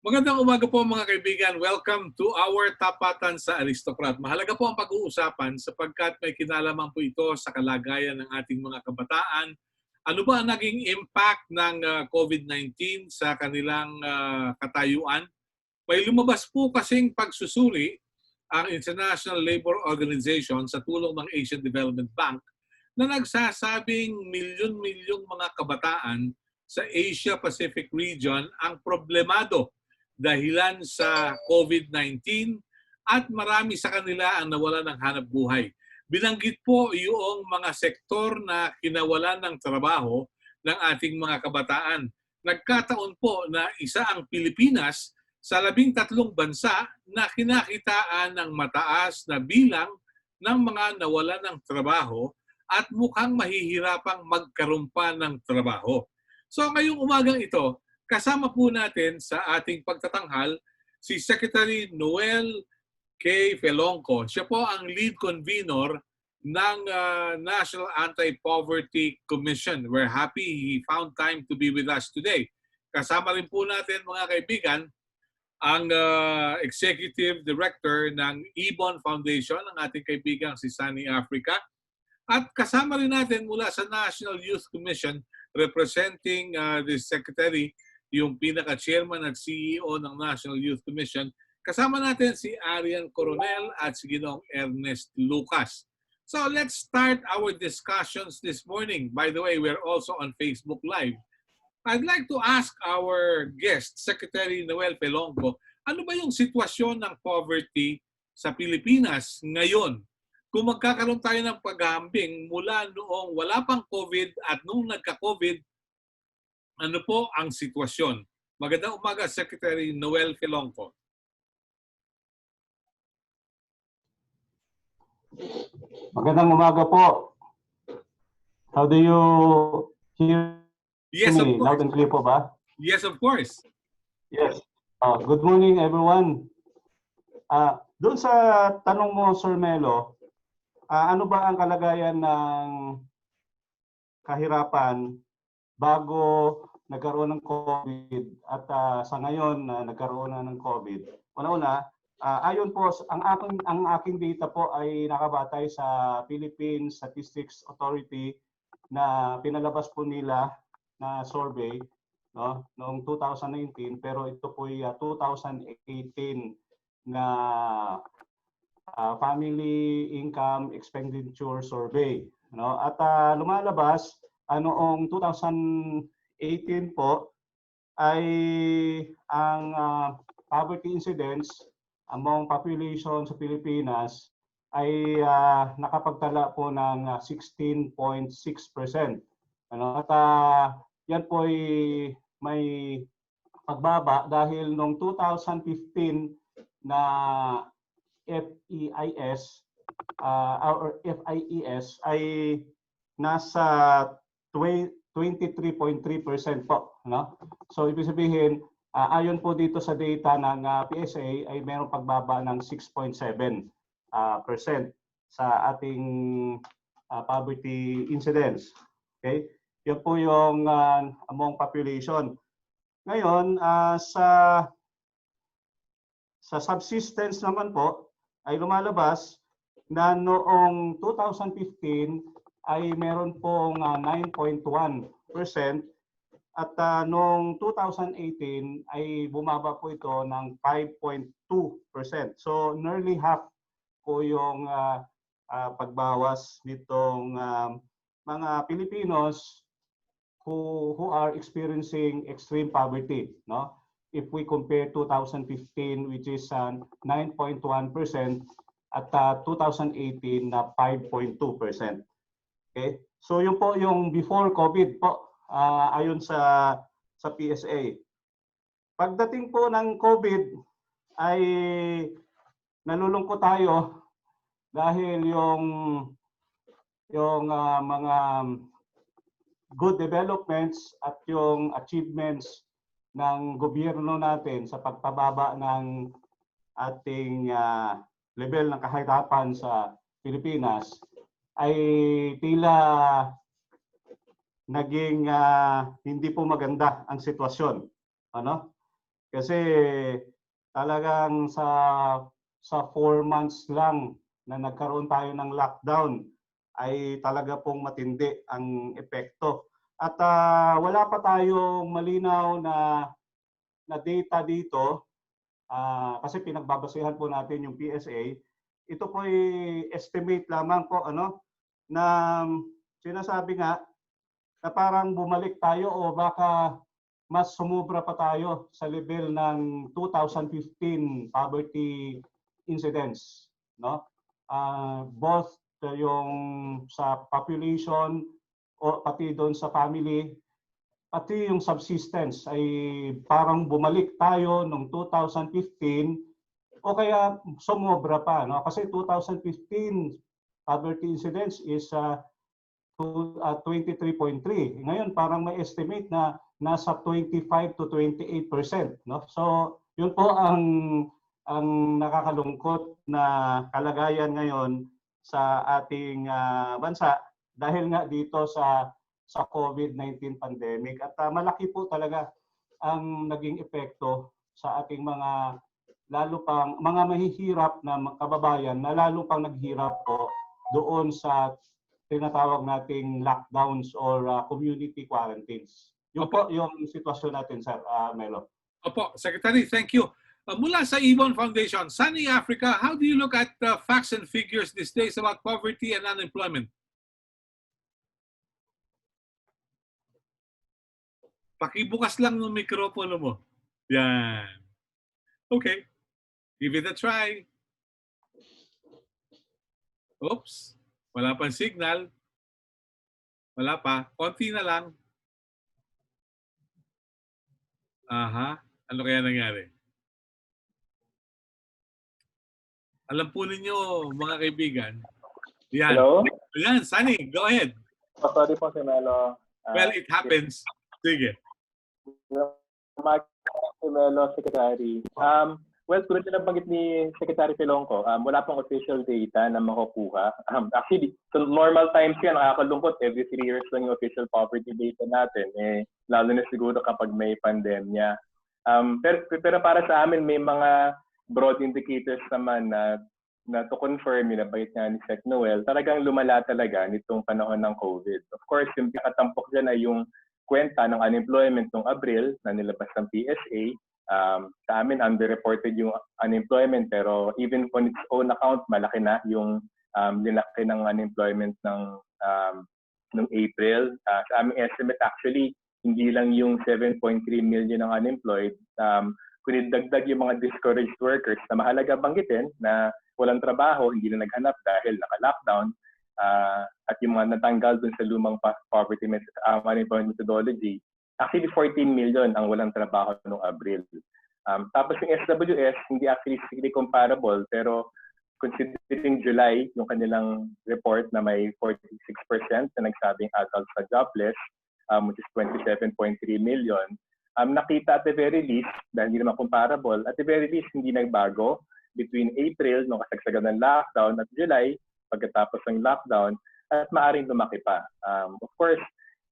Magandang umaga po mga kaibigan. Welcome to our Tapatan sa Aristocrat. Mahalaga po ang pag-uusapan sapagkat may kinalaman po ito sa kalagayan ng ating mga kabataan. Ano ba ang naging impact ng COVID-19 sa kanilang katayuan? May lumabas po kasing pagsusuri ang International Labour Organization sa tulong ng Asian Development Bank na nagsasabing milyon-milyong mga kabataan sa Asia-Pacific region ang problemado dahilan sa COVID-19 at marami sa kanila ang nawala ng hanap buhay. Binanggit po yung mga sektor na kinawalan ng trabaho ng ating mga kabataan. Nagkataon po na isa ang Pilipinas sa 13 bansa na kinakitaan ng mataas na bilang ng mga nawalan ng trabaho at mukhang mahihirapang magkaroon pa ng trabaho. So ngayong umagang ito, kasama po natin sa ating pagtatanghal si Secretary Noel K. Felongco. Siya po ang lead convener ng National Anti-Poverty Commission. We're happy he found time to be with us today. Kasama rin po natin mga kaibigan ang Executive Director ng Ibon Foundation, ang ating kaibigang si Sunny Africa. At kasama rin natin mula sa National Youth Commission representing the Secretary, yung pinaka-chairman at CEO ng National Youth Commission. Kasama natin si Arian Coronel at si Ginoong Ernest Lucas. So let's start our discussions this morning. By the way, we're also on Facebook Live. I'd like to ask our guest, Secretary Noel Felongco, ano ba yung sitwasyon ng poverty sa Pilipinas ngayon? Kung magkakaroon tayo ng paghahambing mula noong wala pang COVID at nung nagka-COVID, ano po ang sitwasyon? Magandang umaga, Secretary Noel Felongco. Magandang umaga po. How do you hear me? Loud and clear po ba? Yes, of course. Yes. Good morning, everyone. Doon sa tanong mo, Sir Melo, ano ba ang kalagayan ng kahirapan bago nagkaroon ng COVID at sa ngayon nagkaroon na ng COVID? Una-una, ayon po ang aking data po ay nakabatay sa Philippine Statistics Authority na pinalabas po nila na survey noong 2019, pero ito po ay 2018 na Family Income Expenditure Survey. At lumalabas noong 2018 po ay ang poverty incidence among population sa Pilipinas ay nakapagtala po ng 16.6%. At yan po ay may pagbaba dahil noong 2015 na FEIS or FIES ay nasa 23.3% po. So ibig sabihin, ayon po dito sa data ng PSA ay mayroong pagbaba ng 6.7% sa ating poverty incidence. Okay? Yan po yung among population. Ngayon, sa subsistence naman po ay lumalabas na noong 2015 ay meron pong 9.1% at noong 2018 ay bumaba po ito ng 5.2%. So nearly half po yung pagbawas nitong mga Pilipinos who are experiencing extreme poverty. If we compare 2015, which is 9.1%, at 2018 na 5.2%. Okay? So yun po yung before COVID po, ayon sa PSA. Pagdating po ng COVID ay nalulungkot tayo dahil yung mga good developments at yung achievements ng gobyerno natin sa pagpababa ng ating level ng kahirapan sa Pilipinas ay tila naging hindi po maganda ang sitwasyon. Kasi talagang sa 4 months lang na nagkaroon tayo ng lockdown ay talaga pong matindi ang epekto. At wala pa tayong malinaw na data dito kasi pinagbabasehan po natin yung PSA. Ito po ay estimate lamang po na sinasabi nga na parang bumalik tayo o baka mas sumubra pa tayo sa level ng 2015 poverty incidence, no? Both yung sa population o pati doon sa family, pati yung subsistence ay parang bumalik tayo noong 2015 o kaya sumobra pa, no? Kasi 2015 poverty incidence is 23.3. Ngayon parang may estimate na nasa 25 to 28%, no? So, yun po ang nakakalungkot na kalagayan ngayon sa ating bansa dahil nga dito sa COVID-19 pandemic at malaki po talaga ang naging epekto sa ating mga lalo pang mga mahihirap na kababayan na lalo pang naghirap po doon sa tinatawag nating lockdowns or community quarantines. Yun po yung sitwasyon natin, Sir Melo. Opo, Secretary, thank you. Mula sa Ibon Foundation, Sunny Africa, how do you look at facts and figures these days about poverty and unemployment? Pakibukas lang ng mikropono mo. Yan. Okay. Give it a try. Oops. Wala pang signal. Wala pa. Konti na lang. Aha. Ano kaya nangyari? Alam po ninyo, mga kaibigan. Yan. Hello? Yan, Sunny, go ahead. Oh, sorry po, si Melo. Well, it happens. Sige. Si Melo, Secretary. Well, tulad na nabanggit ni Secretary Filonco, wala pang official data na makukuha. Actually, so normal times yan, nakakalungkot. Every 3 years lang yung official poverty data natin. Lalo na siguro kapag may pandemya. Pero para sa amin, may mga broad indicators naman na to confirm, yung nabanggit nga ni Sec Noel, talagang lumala talaga nitong panahon ng COVID. Of course, yung pinakatampok dyan ay yung kwenta ng unemployment noong Abril na nilabas ng PSA. Sa amin, underreported yung unemployment pero even on its own account, malaki na yung linaki ng unemployment ng April. Sa aming estimate actually, hindi lang yung 7.3 million ang unemployed. Kung dagdag yung mga discouraged workers na mahalaga banggitin na walang trabaho, hindi na naghanap dahil naka-lockdown, at yung mga natanggal dun sa lumang poverty unemployment methodology, actually 14 million ang walang trabaho noong Abril. Tapos yung SWS, hindi actually strictly comparable, pero considering July, yung kanilang report na may 46% na nagsabing adults na jobless, which is 27.3 million, nakita at the very least, dahil hindi naman comparable, at the very least hindi nagbago between April, nung kasagsagan ng lockdown, at July, pagkatapos ng lockdown, at maaring lumaki pa. Of course,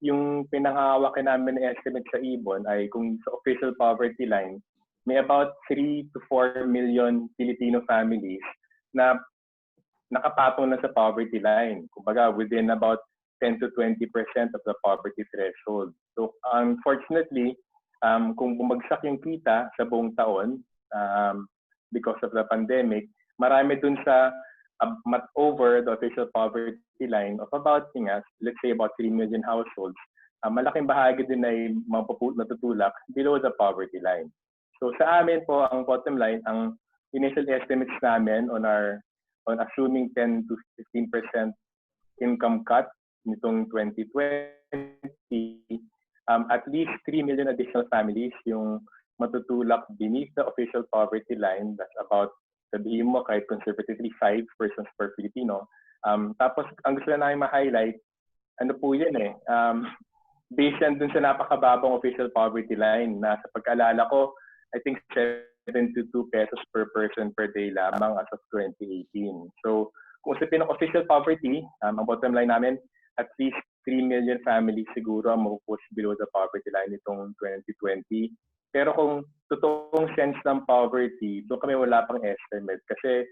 yung pinangahawakan namin na estimate sa Ibon ay kung sa official poverty line, may about 3 to 4 million Filipino families na nakapatong na sa poverty line. Kumbaga, within about 10 to 20% of the poverty threshold. So, unfortunately, kung bumagsak yung kita sa buong taon because of the pandemic, marami dun sa over the official poverty line of about, let's say about 3 million households, malaking bahagi din ay natutulak below the poverty line. So sa amin po, ang bottom line, ang initial estimates namin on assuming 10 to 15% income cut nitong 2020, at least 3 million additional families yung matutulak beneath the official poverty line. That's about, sabihin mo kahit conservatively 5 persons per Filipino. Tapos ang gusto na namin ma-highlight, ano po yan based yan dun sa napakababang official poverty line na sa pagkaalala ko, I think 72 pesos per person per day lamang as of 2018. So kung usapin ng official poverty, ang bottom line namin, at least 3 million families siguro ang mapupush below the poverty line itong 2020. Pero kung totoong sense ng poverty, doon kami wala pang estimate. Kasi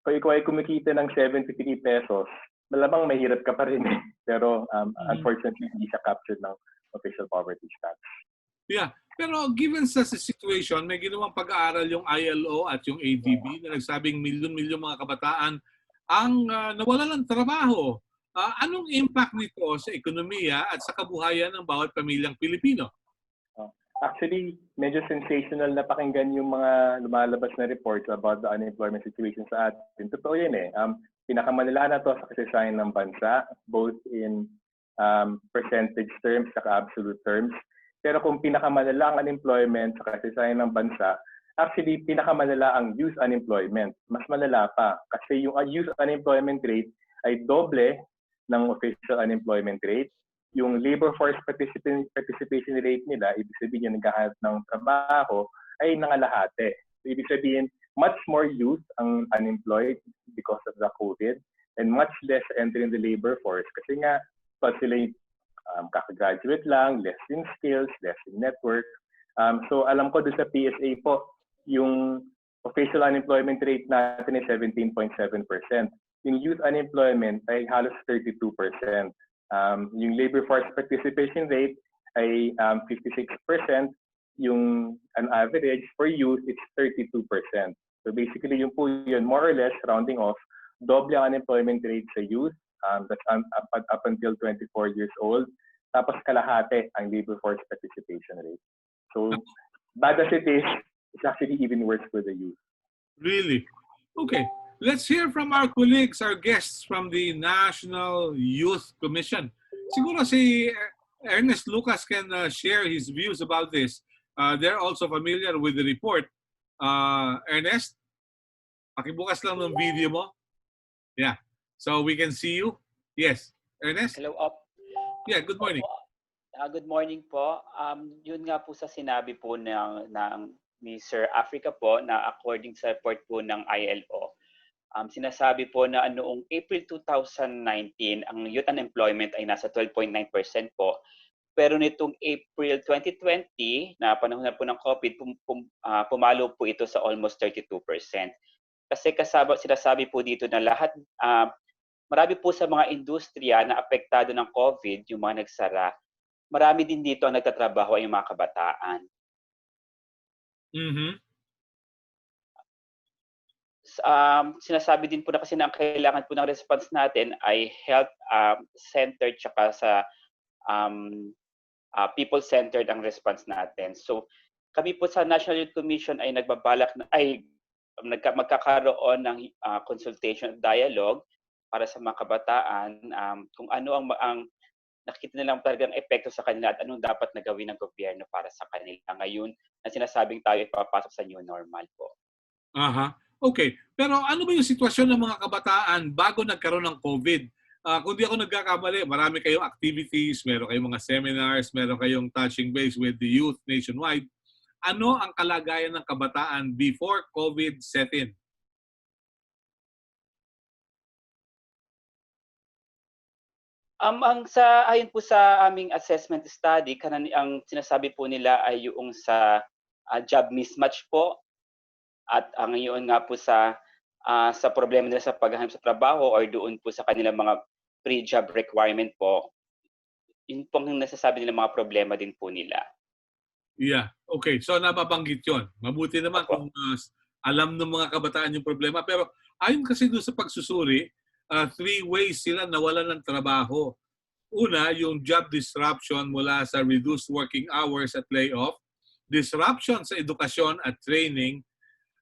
kung ikaw ay kumikita ng 73 pesos, malamang mahirap ka pa rin eh. Pero unfortunately, hindi siya captured ng official poverty stats. Yeah. Pero given sa situation, may ginawang pag-aaral yung ILO at yung ADB na nagsabing milyon-milyon mga kabataan ang nawalan ng trabaho. Anong impact nito sa ekonomiya at sa kabuhayan ng bawat pamilyang Pilipino? Actually, medyo sensational na pakinggan yung mga lumalabas na reports about the unemployment situation sa atin. Totoo yun eh. Pinakamalala na to sa kasaysayan ng bansa, both in percentage terms at absolute terms. Pero kung pinakamalala ang unemployment sa kasaysayan ng bansa, actually pinakamalala ang youth unemployment. Mas malala pa kasi yung youth unemployment rate ay doble ng official unemployment rate. Yung labor force participation rate nila, ibig sabihin yung naghahanap ng trabaho, ay nangalahati. So, ibig sabihin, much more youth ang unemployed because of the COVID and much less entering the labor force. Kasi nga, sila kakagraduate lang, less in skills, less in network. So alam ko doon sa PSA po, yung official unemployment rate natin ay 17.7%. Yung youth unemployment ay halos 32%. Yung labor force participation rate ay 56%. Yung an average for youth, it's 32%. So basically, yung po yun, more or less, rounding off, doble ang unemployment rate sa youth. That's up until 24 years old. Tapos kalahati ang labor force participation rate. So, bad as it is, it's actually even worse for the youth. Really? Okay. Let's hear from our colleagues, our guests from the National Youth Commission. Siguro si Ernest Lucas can share his views about this. They're also familiar with the report. Ernest, pakibukas lang ng video mo. Yeah. So we can see you. Yes. Ernest? Hello, Op. Yeah, good morning. Good morning po. Yun nga po sa sinabi po ni Sir Africa po na according sa report po ng ILO, sinasabi po na noong April 2019, ang youth unemployment ay nasa 12.9% po. Pero nitong April 2020, na panahon na po ng COVID, pumalo po ito sa almost 32%. Kasi sinasabi po dito na marami po sa mga industriya na apektado ng COVID, yung mga nagsara, marami din dito ang nagtatrabaho ay yung mga kabataan. Mm-hmm. Sinasabi din po na kasi na ang kailangan po ng response natin ay health-centered tsaka sa people-centered ang response natin. So kami po sa National Youth Commission ay magkakaroon ng consultation at dialogue para sa mga kabataan kung ano ang nakikita nilang talagang epekto sa kanila at anong dapat na gawin ng gobyerno para sa kanila ngayon na sinasabing tayo ay papasok sa new normal po. Aha. Okay. Pero ano ba yung sitwasyon ng mga kabataan bago nagkaroon ng COVID? Kung di ako nagkakamali, marami kayong activities, meron kayong mga seminars, meron kayong touching base with the youth nationwide. Ano ang kalagayan ng kabataan before COVID set in? Ayon po sa aming assessment study, ang sinasabi po nila ay yung sa job mismatch po at ang iyon nga po sa problema nila sa paghahanap sa trabaho or doon po sa kanilang mga pre-job requirement po. Yun po ang nasasabi nila mga problema din po nila. Yeah. Okay. So nababanggit yun. Mabuti naman kung alam ng mga kabataan yung problema. Pero ayon kasi doon sa pagsusuri, 3 ways sila nawalan ng trabaho. Una, yung job disruption mula sa reduced working hours at layoff, disruption sa edukasyon at training,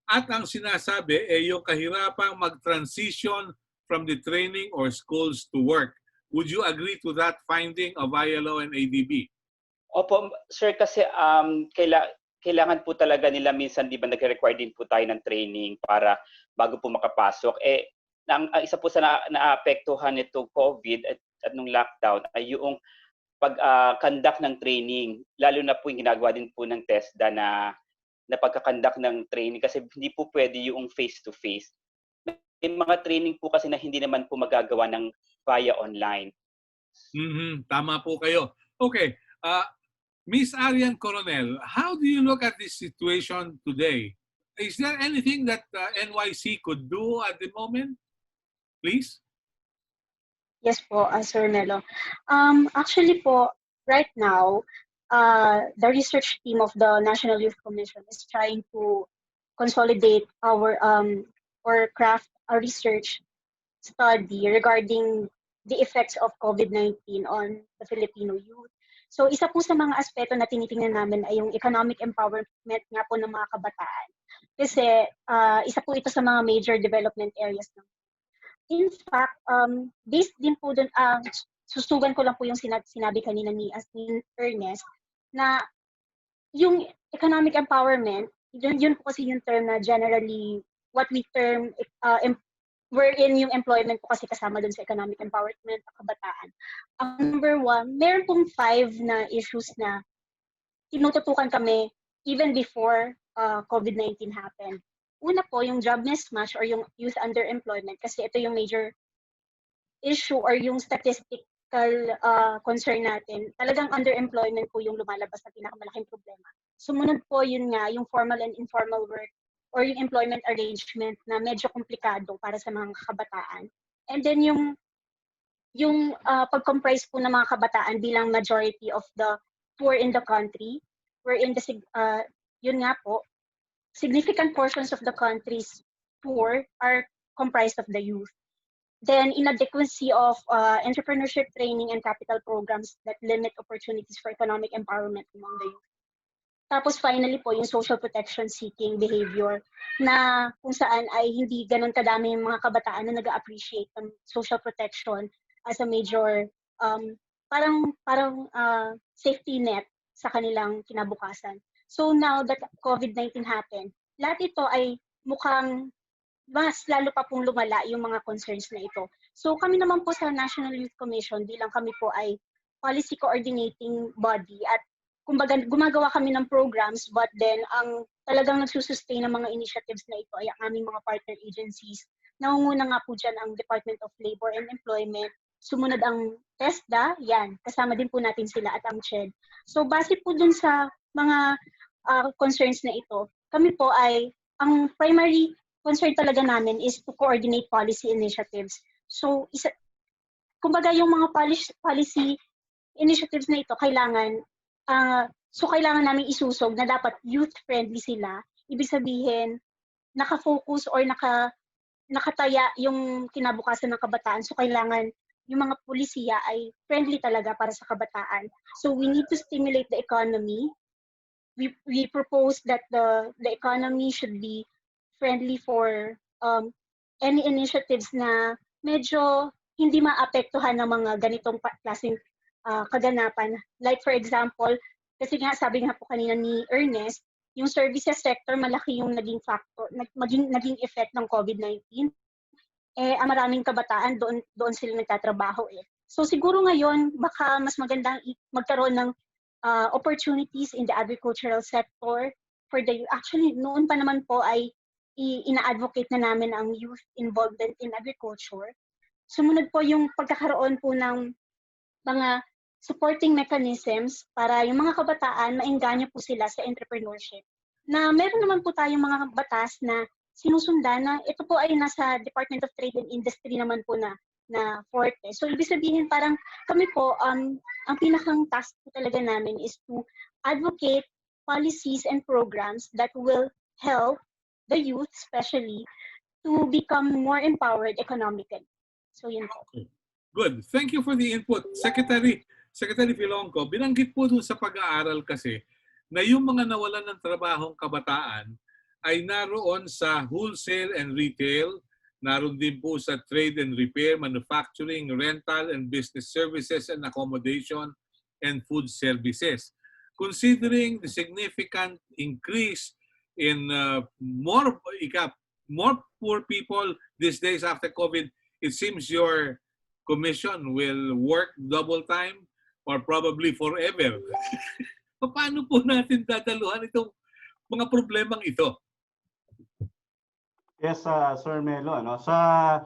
at ang sinasabi ay yung kahirapang mag-transition from the training or schools to work. Would you agree to that finding of ILO and ADB? Opo, sir, kasi kailangan po talaga nila minsan, di ba, nag-require din po tayo ng training para bago po makapasok. Ang isa po sa naapektuhan nitong COVID at nung lockdown ay yung pag-conduct ng training. Lalo na po yung ginagawa din po ng TESDA na pagka-conduct ng training kasi hindi po pwede yung face-to-face. May mga training po kasi na hindi naman po magagawa ng via online. Mm-hmm. Tama po kayo. Okay. Miss Arian Coronel, how do you look at this situation today? Is there anything that NYC could do at the moment? Please. Yes po, Sir Melo. Actually po, right now, the research team of the National Youth Commission is trying to consolidate our or craft a research study regarding the effects of COVID-19 on the Filipino youth. So isa po sa mga aspeto na tinitingnan namin ay yung economic empowerment nga po ng mga kabataan. Kasi isa po ito sa mga major development areas ng. In fact, based din po dun, susugan ko lang po yung sinabi kanina ni Ernest, na yung economic empowerment, yun po kasi yung term na generally what we term wherein yung employment po kasi kasama dun sa economic empowerment ng kabataan. Ang number one, meron pong 5 na issues na tinututukan kami even before COVID-19 happened. Una po, yung job mismatch or yung youth underemployment kasi ito yung major issue or yung statistical concern natin. Talagang underemployment po yung lumalabas na pinakamalaking problema. Sumunod po yun nga, yung formal and informal work or yung employment arrangement na medyo komplikado para sa mga kabataan. And then yung pag-comprise po ng mga kabataan bilang majority of the poor in the country, wherein yun nga po, significant portions of the country's poor are comprised of the youth. Then inadequacy of entrepreneurship training and capital programs that limit opportunities for economic empowerment among the youth. Tapos finally po, yung social protection seeking behavior na kung saan ay hindi ganun kadami yung mga kabataan na nag-appreciate ng social protection as a major parang safety net sa kanilang kinabukasan. So now that COVID-19 happened, lahat ito ay mukhang mas lalo pa pong lumala yung mga concerns na ito. So kami naman po sa National Youth Commission, bilang kami po ay policy coordinating body at kumbaga gumagawa kami ng programs, but then ang talagang nagsusustain ng mga initiatives na ito ay ang aming mga partner agencies. Nangunguna nga po dyan ang Department of Labor and Employment, sumunod ang TESDA, yan, kasama din po natin sila at ang CHED. So base po dun sa mga concerns na ito, kami po ay, ang primary concern talaga namin is to coordinate policy initiatives. So, kumbaga yung mga policy initiatives na ito, kailangan namin isusog na dapat youth-friendly sila. Ibig sabihin, nakafocus or nakataya yung kinabukasan ng kabataan. So, kailangan yung mga polisiya ay friendly talaga para sa kabataan. So, we need to stimulate the economy. We propose that the economy should be friendly for any initiatives na medyo hindi maapektuhan ng mga ganitong klaseng kaganapan. Like for example, kasi nga sabi nga po kanina ni Ernest, yung services sector malaki yung naging factor, naging effect ng COVID-19. Ang maraming kabataan doon sila nagtatrabaho eh. So siguro ngayon baka mas magandang magkaroon ng opportunities in the agricultural sector for the actually noon pa naman po ay ina-advocate na namin ang youth involvement in agriculture. Sumunod po yung pagkakaroon po ng mga supporting mechanisms para yung mga kabataan maengganyo po sila sa entrepreneurship. Na meron naman po tayong mga batas na sinusundan na ito po ay nasa Department of Trade and Industry naman po na forte. So ibig sabihin parang kami po, ang pinakang task po talaga namin is to advocate policies and programs that will help the youth especially to become more empowered economically. So yun po. Okay. Good. Thank you for the input. Secretary Filonco, binanggit po dun sa pag-aaral kasi na yung mga nawalan ng trabahong kabataan ay naroon sa wholesale and retail, naroon din po sa trade and repair, manufacturing, rental and business services and accommodation and food services. Considering the significant increase in more poor people these days after COVID, it seems your commission will work double time or probably forever. Paano po natin dadaluhan itong mga problemang ito? Yes, Sir Melo, sa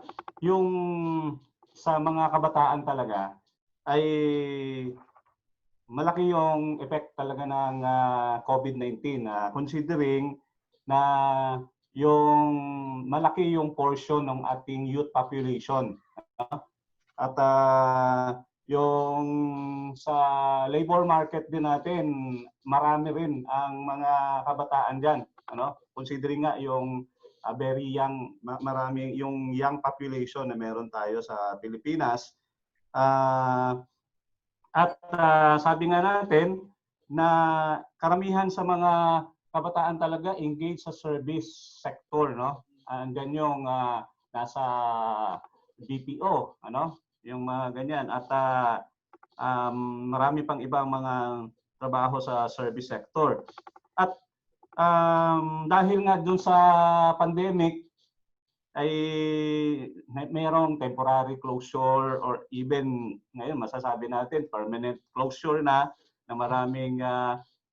mga kabataan talaga ay malaki yung effect talaga ng COVID-19, considering na yung malaki yung portion ng ating youth population. At yung sa labor market din natin, marami rin ang mga kabataan diyan, considering nga yung very young, marami yung young population na meron tayo sa Pilipinas. At sabi nga natin na karamihan sa mga kabataan talaga engaged sa service sector, Andyan yung nasa BPO, yung mga ganyan. At marami pang ibang mga trabaho sa service sector. At dahil nga dun sa pandemic, ay mayroong temporary closure or even ngayon masasabi natin permanent closure na maraming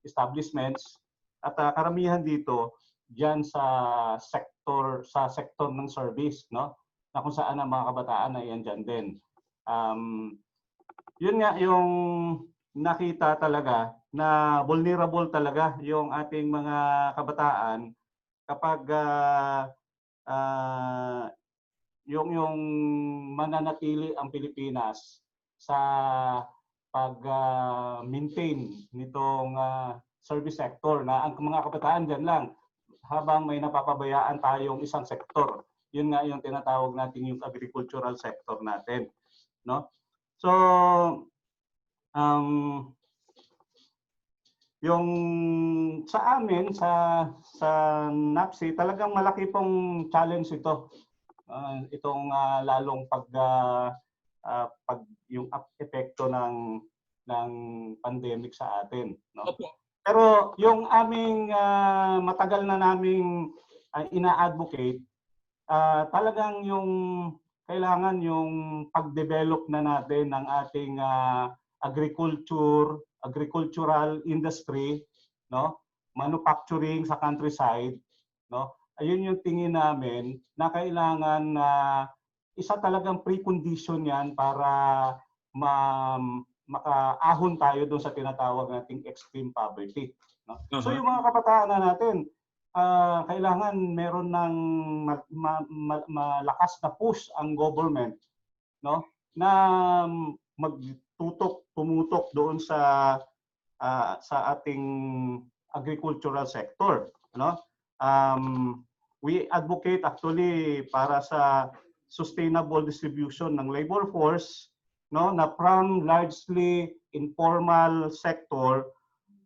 establishments, at karamihan dito diyan sa sector ng service, na kung saan ang mga kabataan ay andyan din. Yun nga yung nakita talaga na vulnerable talaga yung ating mga kabataan kapag yung mananatili ang Pilipinas sa pag-maintain nitong service sector, na ang mga kabataan dyan lang habang may napapabayaan tayong isang sektor. Yun nga yung tinatawag natin yung agricultural sector natin, So yung sa amin sa NAPSI, talagang malaki pong challenge ito. Itong lalong pag yung epekto ng pandemic sa atin, Opo. Pero yung aming matagal na naming ina-advocate, talagang yung kailangan yung pag-develop na natin ng ating agricultural industry, manufacturing sa countryside, Ayun yung tingin namin na kailangan isa talagang precondition yan para makaahon tayo doon sa tinatawag nating extreme poverty. So yung mga kabataan na natin, kailangan meron ng malakas na push ang government, na tumutok doon sa ating agricultural sector, we advocate actually para sa sustainable distribution ng labor force, na from largely informal sector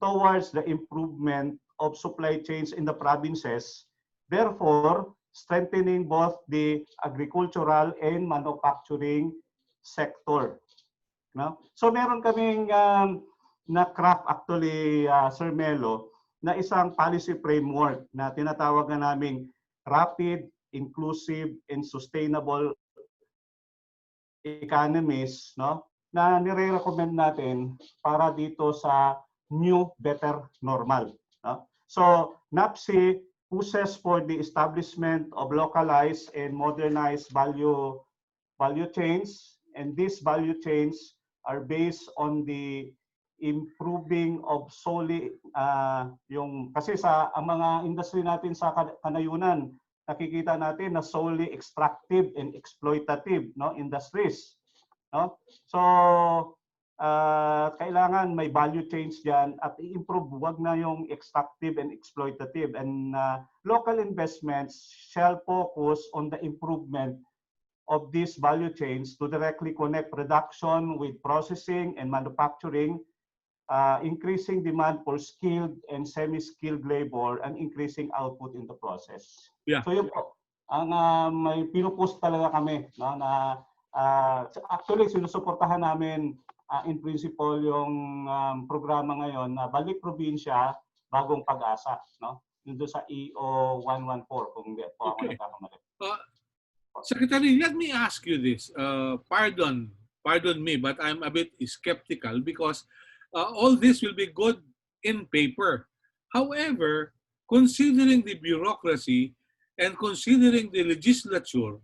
towards the improvement of supply chains in the provinces, therefore strengthening both the agricultural and manufacturing sector. So meron kaming na-craft actually, Sir Melo, na isang policy framework na tinatawag na naming Rapid, Inclusive, and Sustainable Economies, na nire-recommend natin para dito sa new, better normal. So NAPSI pushes for the establishment of localized and modernized value chains, and these value chains are based on the improving of solely kasi ang mga industry natin sa kanayunan, nakikita natin na solely extractive and exploitative industries, so kailangan may value chains diyan at i-improve, wag na yung extractive and exploitative, and local investments shall focus on the improvement of these value chains to directly connect production with processing and manufacturing, increasing demand for skilled and semi-skilled labor and increasing output in the process. Yeah. So yun po, ang may pinupost talaga kami, na actually sinusuportahan namin in principle yung programa ngayon na Balik Probinsya, Bagong Pag-asa, Yung doon sa EO 114, kung hindi po ako nagkakamali. Secretary, let me ask you this. Pardon me, but I'm a bit skeptical because all this will be good in paper. However, considering the bureaucracy and considering the legislature,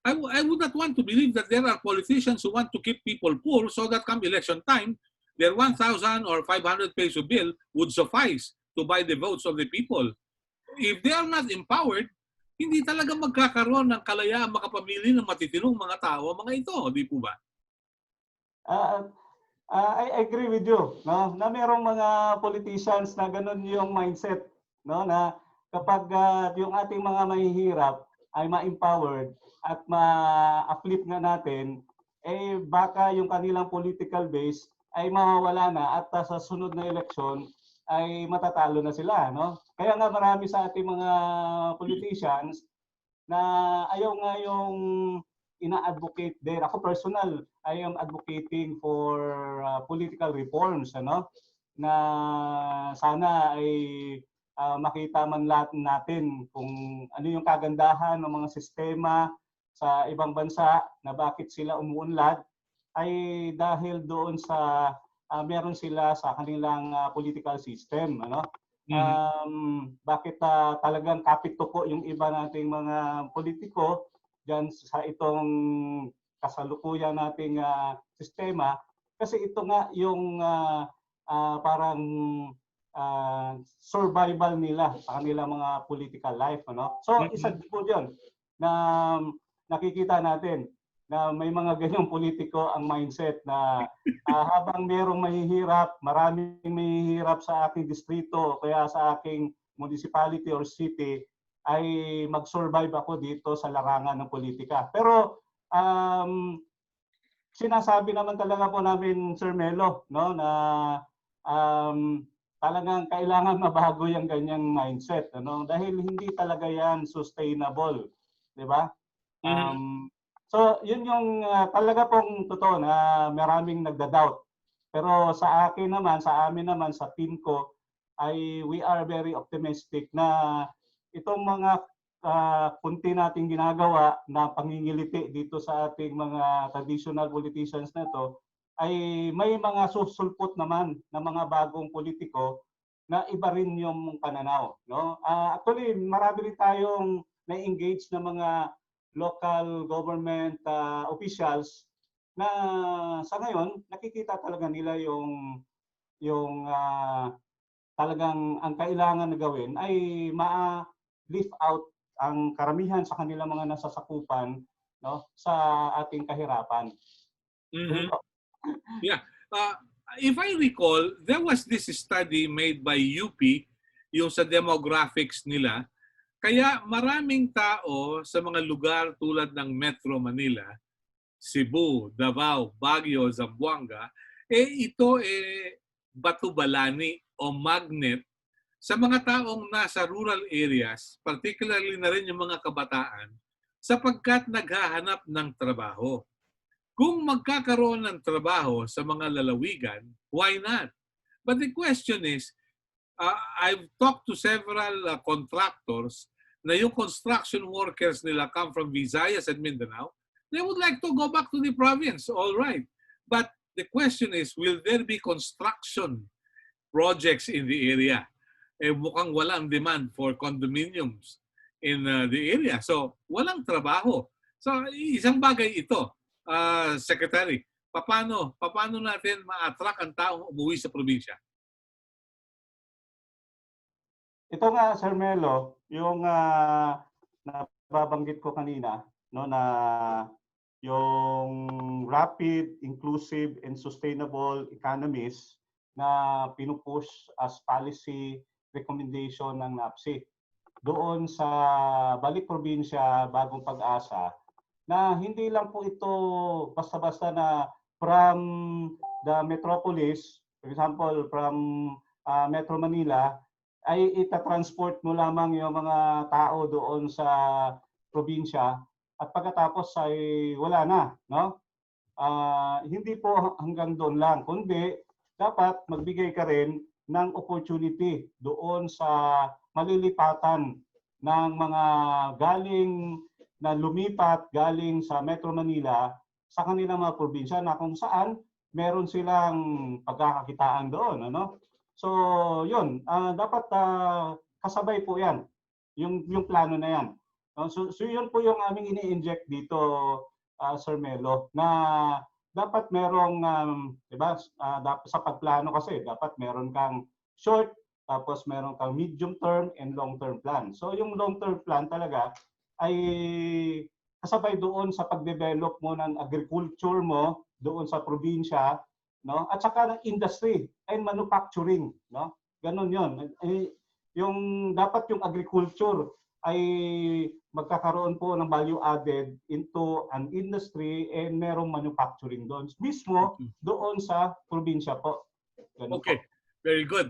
I would not want to believe that there are politicians who want to keep people poor so that come election time, their 1,000 or 500 peso bill would suffice to buy the votes of the people. If they are not empowered, hindi talaga magkakaroon ng kalayaan makapamili ng matitinong mga tao, mga ito, di po ba? I agree with you, no? Na merong mga politicians na ganun yung mindset, no? Na kapag yung ating mga mahihirap ay ma-empowered at ma-uplift nga natin, eh baka yung kanilang political base ay mawawala na at sa sunod na eleksyon ay matatalo na sila, no? Kaya nga marami sa ating mga politicians na ayaw nga yung ina-advocate din. Ako personal, I am advocating for political reforms, ano? Na sana ay makita man lahat natin kung ano yung kagandahan ng mga sistema sa ibang bansa na bakit sila umuunlad ay dahil doon sa meron sila sa kanilang political system, ano? Bakit talagang kapit-tuko yung iba nating mga politiko diyan sa itong kasalukuyan nating sistema kasi ito nga yung parang survival nila sa kanilang mga political life, ano? So isa po 'yon na nakikita natin na may mga ganyang politiko ang mindset na habang merong mahihirap, maraming mahihirap sa aking distrito kaya sa aking municipality or city ay mag-survive ako dito sa larangan ng politika. Pero sinasabi naman talaga po namin, Sir Melo, no, na talagang kailangan mabago yung ganyang mindset, ano? Dahil hindi talaga yan sustainable, di ba? So, yun yung talaga pong totoo na maraming nagda-doubt. Pero sa akin naman, sa amin naman, sa team ko, ay we are very optimistic na itong mga kunti nating ginagawa na pangingiliti dito sa ating mga traditional politicians na to ay may mga susulpot naman na mga bagong politiko na iba rin yung pananaw, no? Actually, marami rin tayong na-engage na mga local government officials na sa ngayon nakikita talaga nila yung talagang ang kailangan na gawin ay ma-lift out ang karamihan sa kanilang mga nasasakupan, no, sa ating kahirapan. Yeah. If I recall, there was this study made by UP yung sa demographics nila. Kaya maraming tao sa mga lugar tulad ng Metro Manila, Cebu, Davao, Baguio, Zamboanga, ito batubalani o magnet sa mga taong nasa rural areas, particularly na rin yung mga kabataan, sapagkat naghahanap ng trabaho. Kung magkakaroon ng trabaho sa mga lalawigan, why not? But the question is, I've talked to several contractors na yung construction workers nila come from Visayas and Mindanao, they would like to go back to the province, all right. But the question is, will there be construction projects in the area? Mukhang walang demand for condominiums in the area. So, walang trabaho. So, isang bagay ito, Secretary, paano natin ma-attract ang taong umuwi sa probinsya? Ito nga, Sir Melo, yung nababanggit ko kanina, no, na yung rapid, inclusive, and sustainable economies na pinupush as policy recommendation ng NAPSI. Doon sa Balik Probinsya, Bagong Pag-asa, na hindi lang po ito basta-basta na from the metropolis, for example, from Metro Manila, ay itatransport mo lamang yung mga tao doon sa probinsya at pagkatapos ay wala na, no? Hindi po hanggang doon lang, kundi dapat magbigay ka rin ng opportunity doon sa malilipatan ng mga galing na lumipat galing sa Metro Manila sa kanilang mga probinsya na kung saan meron silang pagkakakitaan doon, ano? So, yun, dapat kasabay po 'yan. Yung plano na 'yan. So yun po yung aming ini-inject dito, Sir Melo, na dapat merong, di ba, dapat sa pagplano kasi, dapat meron kang short, tapos meron kang medium term and long term plan. So yung long term plan talaga ay kasabay doon sa pag-develop mo ng agriculture mo doon sa probinsya, no? At saka ng industry and manufacturing, no? Ganun 'yon. Yung dapat yung agriculture ay magkakaroon po ng value added into an industry and merong manufacturing doon. Mismo doon sa probinsya po. Ganun Okay, po. very good.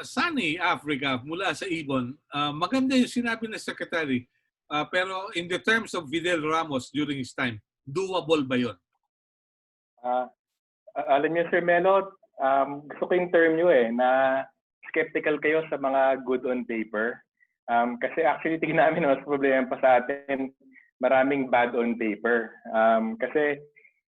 Sunny Africa, mula sa Ibon, maganda yung sinabi ng Secretary. Pero in the terms of Fidel Ramos during his time, doable ba yun? Alam niyo, Sir Melo, gusto ko yung term niyo na skeptical kayo sa mga good on paper. Kasi actually, tingin namin mas problema pa sa atin, maraming bad on paper. Kasi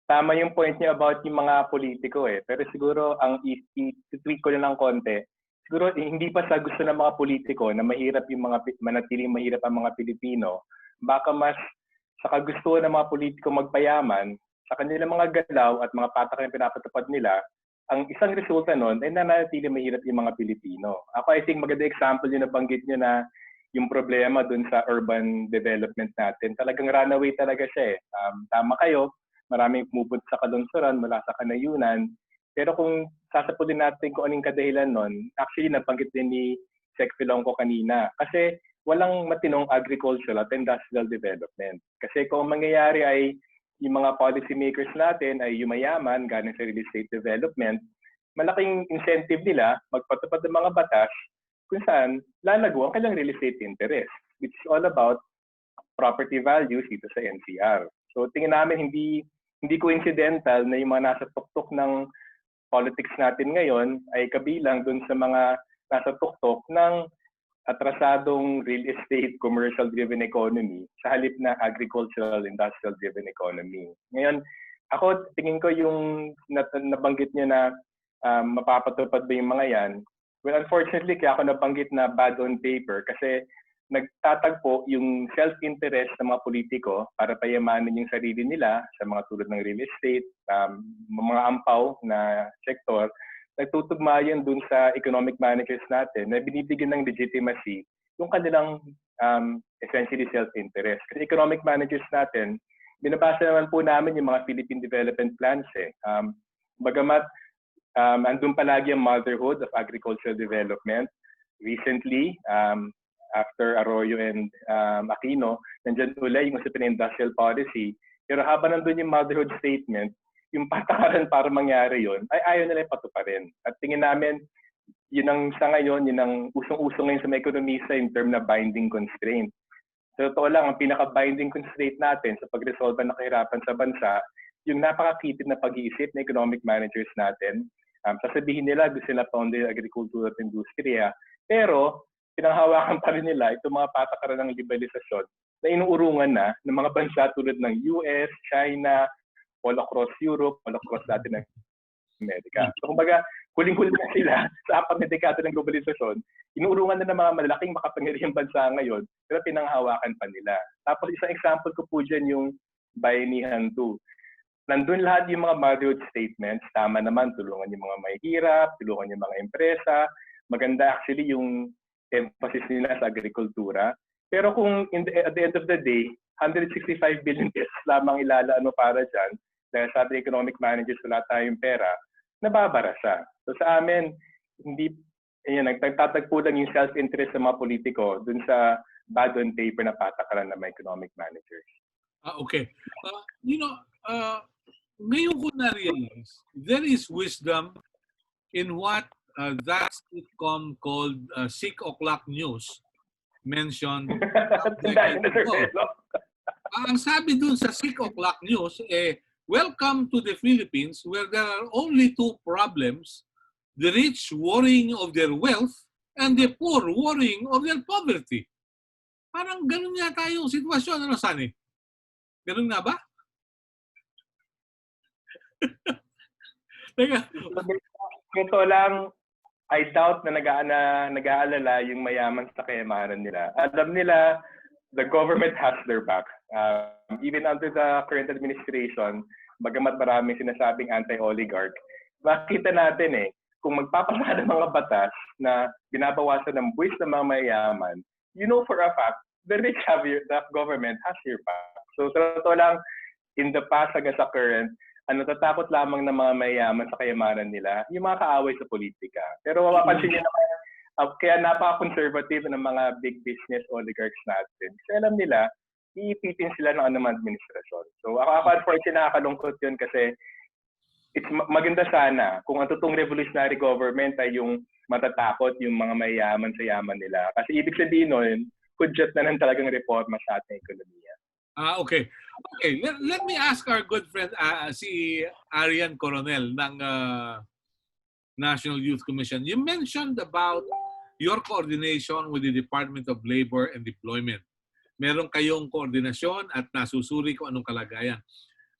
tama yung point niyo about yung mga politiko Pero siguro, ang i-tweak ko lang ng konti, siguro hindi pa sa gusto ng mga politiko na mahirap yung manatiling mahirap ang mga Pilipino, baka mas sa kagustuhan ng mga politiko magpayaman, sa kanilang mga galaw at mga patakaran na pinapatupad nila, ang isang resulta nun ay nanatili mahirap yung mga Pilipino. Ako, I think maganda example yung nabanggit nyo na yung problema dun sa urban development natin. Talagang runaway talaga siya Tama kayo, maraming pumupunta sa kalungsuran mula sa kanayunan. Pero kung sasapulin natin kung anong kadahilan nun, actually nabanggit din ni Sec. Filongco kanina. Kasi walang matinong agricultural at industrial development. Kasi kung mangyayari ay yung mga policy makers natin ay yumayaman galing sa real estate development, malaking incentive nila magpatupad ng mga batas kung saan lalago ang kailang real estate interest, which is all about property values dito sa NCR. So tingin namin hindi coincidental na yung mga nasa tuktok ng politics natin ngayon ay kabilang dun sa mga nasa tuktok ng atrasadong real estate, commercial-driven economy sa halip na agricultural, industrial-driven economy. Ngayon, ako tingin ko yung nabanggit niyo na mapapatupad ba yung mga yan. Well, unfortunately, kaya ako nabanggit na bad on paper kasi nagtatagpo yung self-interest ng mga politiko para payamanin yung sarili nila sa mga tulad ng real estate, mga ampaw na sektor, nagtutugma yun dun sa economic managers natin na binibigyan ng legitimacy yung kanilang essentially self-interest. Kasi economic managers natin, binabasa naman po namin yung mga Philippine Development Plans Bagamat andun palagi ang motherhood of agricultural development. Recently, after Arroyo and Aquino, nandyan ulit yung usapin ng industrial policy. Pero habang nandun yung motherhood statement, yung patakaran para mangyari yon ay ayaw nila patuparin. At tingin namin, yun ang sa ngayon, yun ang usong-usong ngayon sa mga ekonomista in term na binding constraint. So totoo lang, ang pinaka-binding constraint natin sa pag-resolve ng kahirapan sa bansa, yung napakakitid na pag-iisip ng economic managers natin. Sasabihin nila, gusto nila founder agriculture at industriya, pero pinanghawakan pa rin nila itong mga patakaran ng liberalisasyon na inuurungan na ng mga bansa tulad ng US, China, all across Europe, all across Latin America. So kumbaga, huling-huli na sila sa apat na dekada ng globalisasyon, inuurungan na ng mga malalaking makapangyarihang bansa ngayon, pero pinanghawakan pa nila. Tapos isang example ko po dyan yung Bayanihan 2. Nandun lahat yung mga motherhood statements, tama naman, tulungan yung mga mahihirap, tulungan yung mga empresa, maganda actually yung emphasis nila sa agrikultura. Pero kung at the end of the day, 165 billion pesos lamang ilalaan mo para dyan, dahil sa ating economic managers wala tayong pera, nababara siya. So sa amin, nagtatagpo lang yung self-interest ng mga politiko dun sa bad on paper na patakaran ng mga economic managers. Okay. Ngayon ko na-realize, there is wisdom in what that sitcom called 6 O'Clock News mentioned. Ang sabi dun sa 6 O'Clock News, welcome to the Philippines where there are only two problems, the rich worrying of their wealth and the poor worrying of their poverty. Parang ganun yata yung sitwasyon, ano, Sunny? Ganun nga ba? Teka. Ito lang, I doubt na nag-aalala yung mayaman sa kayamanan nila. Alam nila, the government has their back. Even under the current administration, bagamat maraming sinasabing anti-oligarch, makita natin kung magpapasa ng mga batas na binabawasan ng buwis ng mga mayayaman, you know for a fact, the rich the government has your back. So sa totoo lang, in the past hanggang sa current, natatakot lamang ng mga mayayaman sa kayamanan nila, yung mga kaaway sa politika. Pero mapapansin niyo naman, kaya napaka-conservative ng mga big business oligarchs natin. Kasi alam nila, iipitin sila ng anumang administrasyon. So ako unfortunately nakakalungkot yun kasi maganda sana kung ang totoong revolutionary government ay yung matatakot yung mga mayayaman sa yaman nila. Kasi ibig sabihin nun, hudyat na ng talagang reforma sa ating ekonomiya. Okay. Okay, let me ask our good friend si Arian Coronel ng National Youth Commission. You mentioned about your coordination with the Department of Labor and Employment. Meron kayong koordinasyon at nasusuri kung anong kalagayan.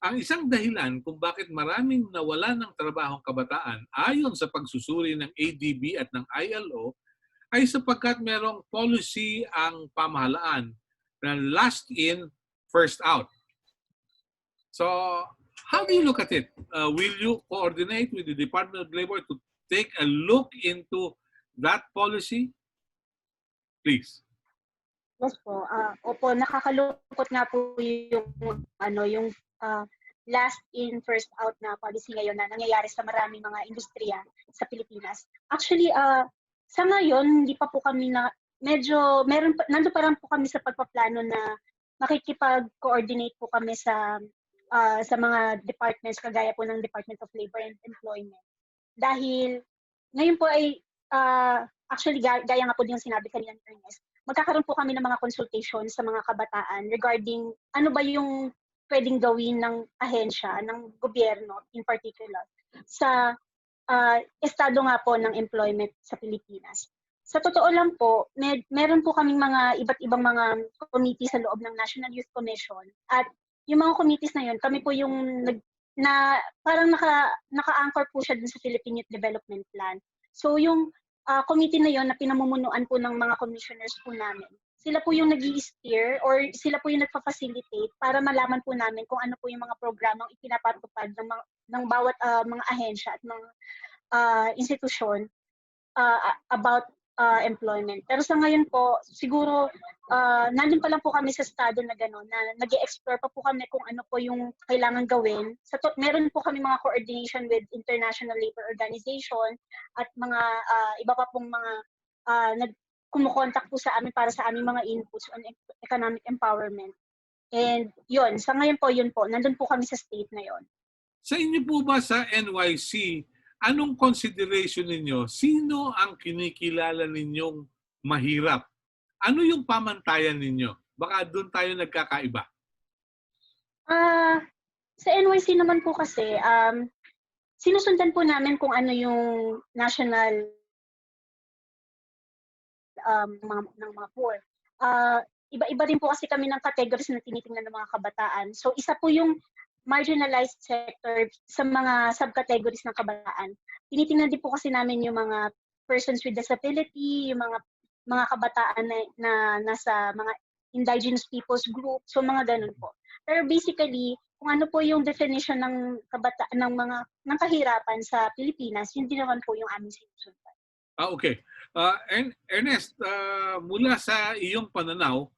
Ang isang dahilan kung bakit maraming nawalan ng trabahong kabataan ayon sa pagsusuri ng ADB at ng ILO ay sapagkat merong policy ang pamahalaan na last in, first out. So, how do you look at it? Will you coordinate with the Department of Labor to take a look into that policy? Please. Yes po. Opo, nakakalungkot nga po yung last in, first out na policy ngayon na nangyayari sa maraming mga industriya sa Pilipinas. Actually, sa ngayon, hindi pa po kami nandun pa rin po kami sa pagpaplano na makikipag-coordinate po kami sa mga departments kagaya po ng Department of Labor and Employment. Dahil ngayon po ay actually gaya nga po din sinabi kanina ni Ernest, magkakaroon po kami ng mga consultation sa mga kabataan regarding ano ba yung pwedeng gawin ng ahensya, ng gobyerno in particular, sa estado nga po ng employment sa Pilipinas. Sa totoo lang po, meron po kaming mga iba't ibang mga committee sa loob ng National Youth Commission. At yung mga committees na yun, kami po yung parang naka-anchor po siya dun sa Philippine Youth Development Plan. So yung committee na yun na pinamumunuan po ng mga commissioners po namin, sila po yung nag-i-steer or sila po yung nagpa-facilitate para malaman po namin kung ano po yung mga programang ipinapatupad ng bawat mga ahensya at mga institusyon about employment. Pero sa ngayon po, siguro nandun pa lang po kami sa estado na gano'n, na nag-e-explore pa po kami kung ano po yung kailangan gawin. Meron po kami mga coordination with International Labor Organization at mga iba pa pong mga kumukontak po sa amin para sa aming mga inputs on economic empowerment. And yun, sa ngayon po, yun po, nandun po kami sa state na yun. Sa inyo po ba sa NYC, anong consideration ninyo? Sino ang kinikilala ninyong mahirap? Ano yung pamantayan ninyo? Baka doon tayo nagkakaiba. Sa NYC naman po kasi, sinusundan po namin kung ano yung national ng mga poor. Iba-iba din po kasi kami ng categories na tinitingnan ng mga kabataan. So isa po yung marginalized sector sa mga subcategories ng kabataan. Tinitingnan din po kasi namin yung mga persons with disability, yung mga kabataan na nasa mga indigenous peoples group, so mga ganun po. Pero basically, kung ano po yung definition ng ng kahirapan sa Pilipinas, yun din naman po yung aming sinusundan. Okay. Ernest, mula sa iyong pananaw,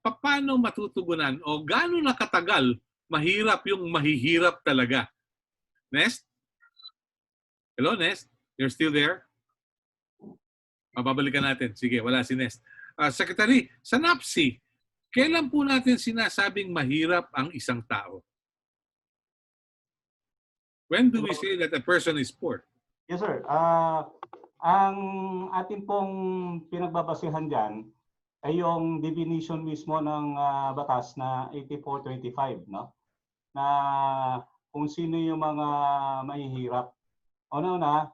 paano matutugunan o gaano na katagal mahirap yung mahihirap talaga? Nest? Hello, Nest? You're still there? Mababalikan natin. Sige, wala si Nest. Secretary, sa NAPSI, kailan po natin sinasabing mahirap ang isang tao? When do we say that a person is poor? Yes, sir. Ang atin pong pinagbabasihan dyan ay yung definition mismo ng batas na 8425, no? Na kung sino yung mga mahihirap. Una-una,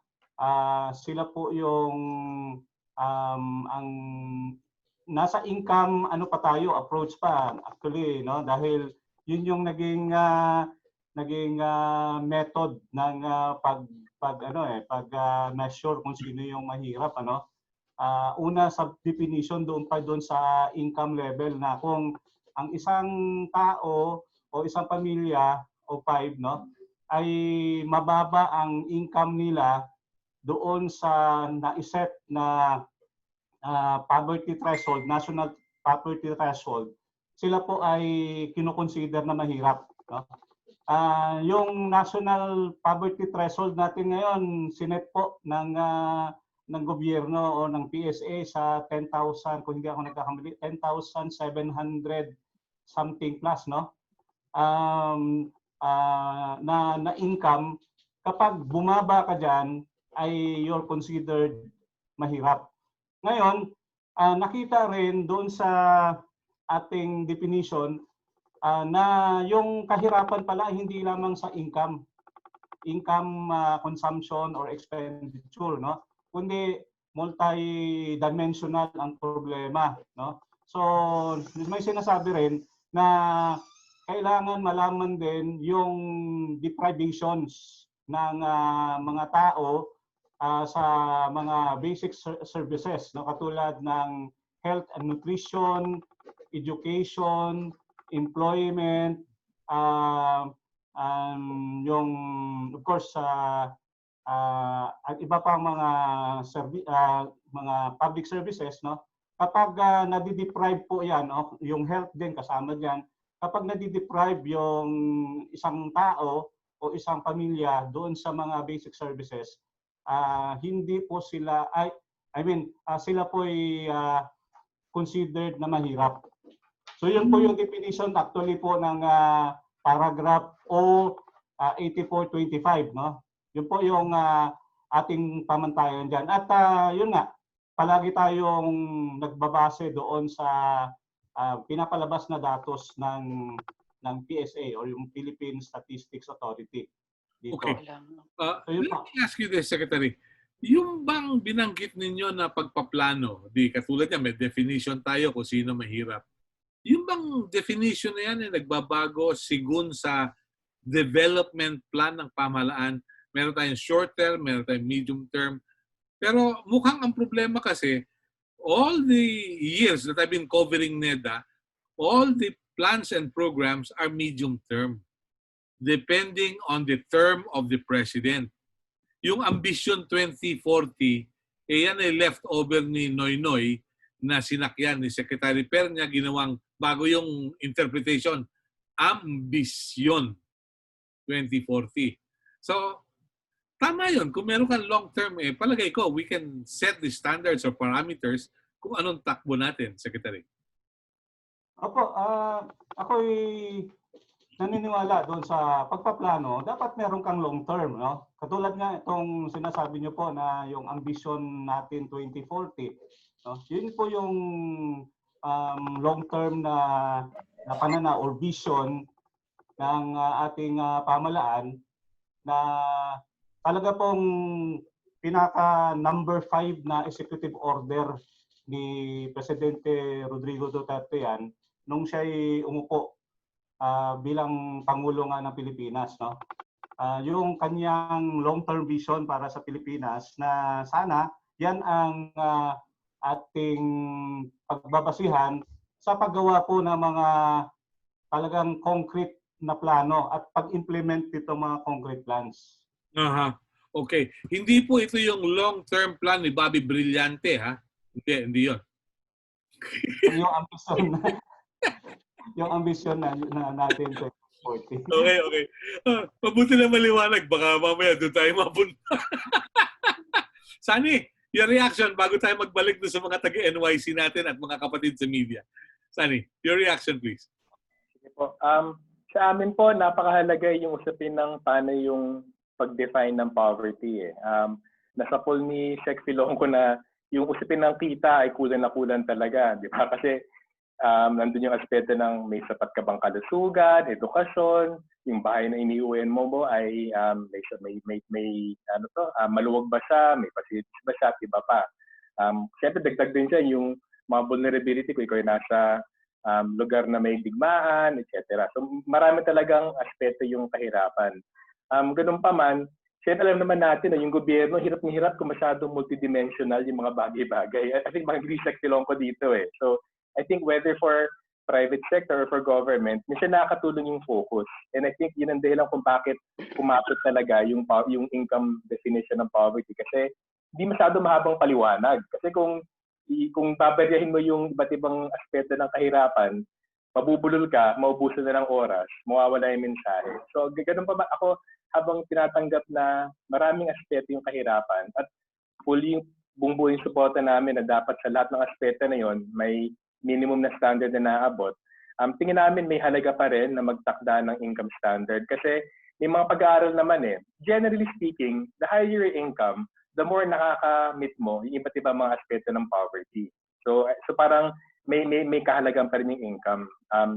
sila po yung ang nasa income approach pa actually, no? Dahil yun yung naging method ng pag-measure kung sino yung mahirap, ano. Una sa definition doon sa income level na kung ang isang tao o isang pamilya o o 5, no, ay mababa ang income nila doon sa naiset na poverty threshold, national poverty threshold, sila po ay kinoconsider na mahirap. No? Yung national poverty threshold natin ngayon, sinet po ng gobyerno o ng PSA sa 10,000, kung hindi ako nagkakamali, 10,700 something plus, no? Na income, kapag bumaba ka dyan, ay you're considered mahirap. Ngayon, nakita rin doon sa ating definition na yung kahirapan pala hindi lamang sa income consumption or expenditure, no, kundi multi-dimensional ang problema, no. So may sinasabi rin na kailangan malaman din yung deprivations ng mga tao sa mga basic services, no, katulad ng health and nutrition, education, employment, yung of course at iba pang mga public services, no. Kapag nadi-deprive po 'yan, no, yung health din kasama diyan. Kapag nadi-deprive yung isang tao o isang pamilya doon sa mga basic services, hindi po sila sila po ay considered na mahirap. So yun po yung definition actually po ng paragraph O 8425, no? Yun po yung ating pamantayan diyan. At yun nga, palagi tayong nagbabase doon sa pinapalabas na datos ng PSA or yung Philippine Statistics Authority dito. Okay. So yun Let po. me ask you this, Secretary. Yung bang binanggit ninyo na pagpaplano, katulad niya, may definition tayo kung sino mahirap. Yung bang definition na yan ay nagbabago sigun sa development plan ng pamahalaan? Meron tayong short term, meron tayong medium term. Pero mukhang ang problema kasi, all the years that I've been covering NEDA, all the plans and programs are medium term, depending on the term of the president. Yung Ambition 2040, yan ay leftover ni Noynoy na sinakyan ni Secretary Pernia, ginawang bago yung interpretation, Ambition 2040. So, tama yun. Kung meron kang long term, palagay ko, we can set the standards or parameters kung anong takbo natin, Secretary. Opo, ako'y naniniwala doon sa pagpaplano, dapat meron kang long term, no? Katulad nga itong sinasabi niyo po na yung ambition natin 2040, no? Yun po yung long term na pananaw or vision ng ating pamahalaan na talaga pong pinaka number 5 na executive order ni Presidente Rodrigo Duterte yan nung siya'y umupo bilang Pangulo nga ng Pilipinas, no? Yung kanyang long-term vision para sa Pilipinas na sana yan ang ating pagbabasihan sa paggawa po ng mga talagang concrete na plano at pag-implement nito mga concrete plans. Aha. Okay. Hindi po ito yung long-term plan ni Bobby Brillante, ha? Hindi yun. Yung ambition yung ambition na natin 2040. Okay. Mabuti na maliwanag. Baka mamaya doon tayo mapunta. Sani, your reaction bago tayo magbalik doon sa mga taga-NYC natin at mga kapatid sa media. Sani, your reaction please. Sige po. Sa amin po, napakahalaga yung usapin ng paano yung pag-define ng poverty. Nasa poll ni Sec Filonco na yung usapin ng kita ay kulang na kulang talaga. Di ba? Kasi nandun yung aspeto ng may sapat ka bang kalusugan, edukasyon, yung bahay na iniuwian mo ay maluwag ba siya, may facilities ba siya, at iba pa. Siyempre, dagdag din siya yung mga vulnerability kung ikaw ay nasa lugar na may digmaan, etc. So marami talagang aspeto yung kahirapan. Ganun pa man, siyempre alam naman natin na yung gobyerno, hirap na hirap kung masyadong multidimensional yung mga bagay-bagay. I think mag-research Filonco dito eh. So I think whether for private sector or for government, minsan nakakatulong yung focus. And I think yun ang dahilan kung bakit kumapit talaga yung income definition ng poverty. Kasi hindi masyado mahabang paliwanag. Kasi kung babaryahin mo yung iba't ibang aspeto ng kahirapan, mabubulol ka, maubusan na ng oras, mawawala yung mensahe. So, ganun pa ba ako habang tinatanggap na maraming aspeto yung kahirapan at fully buong yung suporta namin na dapat sa lahat ng aspeto na yon may minimum na standard na naabot, tingin namin may halaga pa rin na magtakda ng income standard kasi may mga pag-aaral naman Generally speaking, the higher your income, the more nakaka-meet mo yung iba't ibang mga aspeto ng poverty. So parang may kahalagan pa rin yung income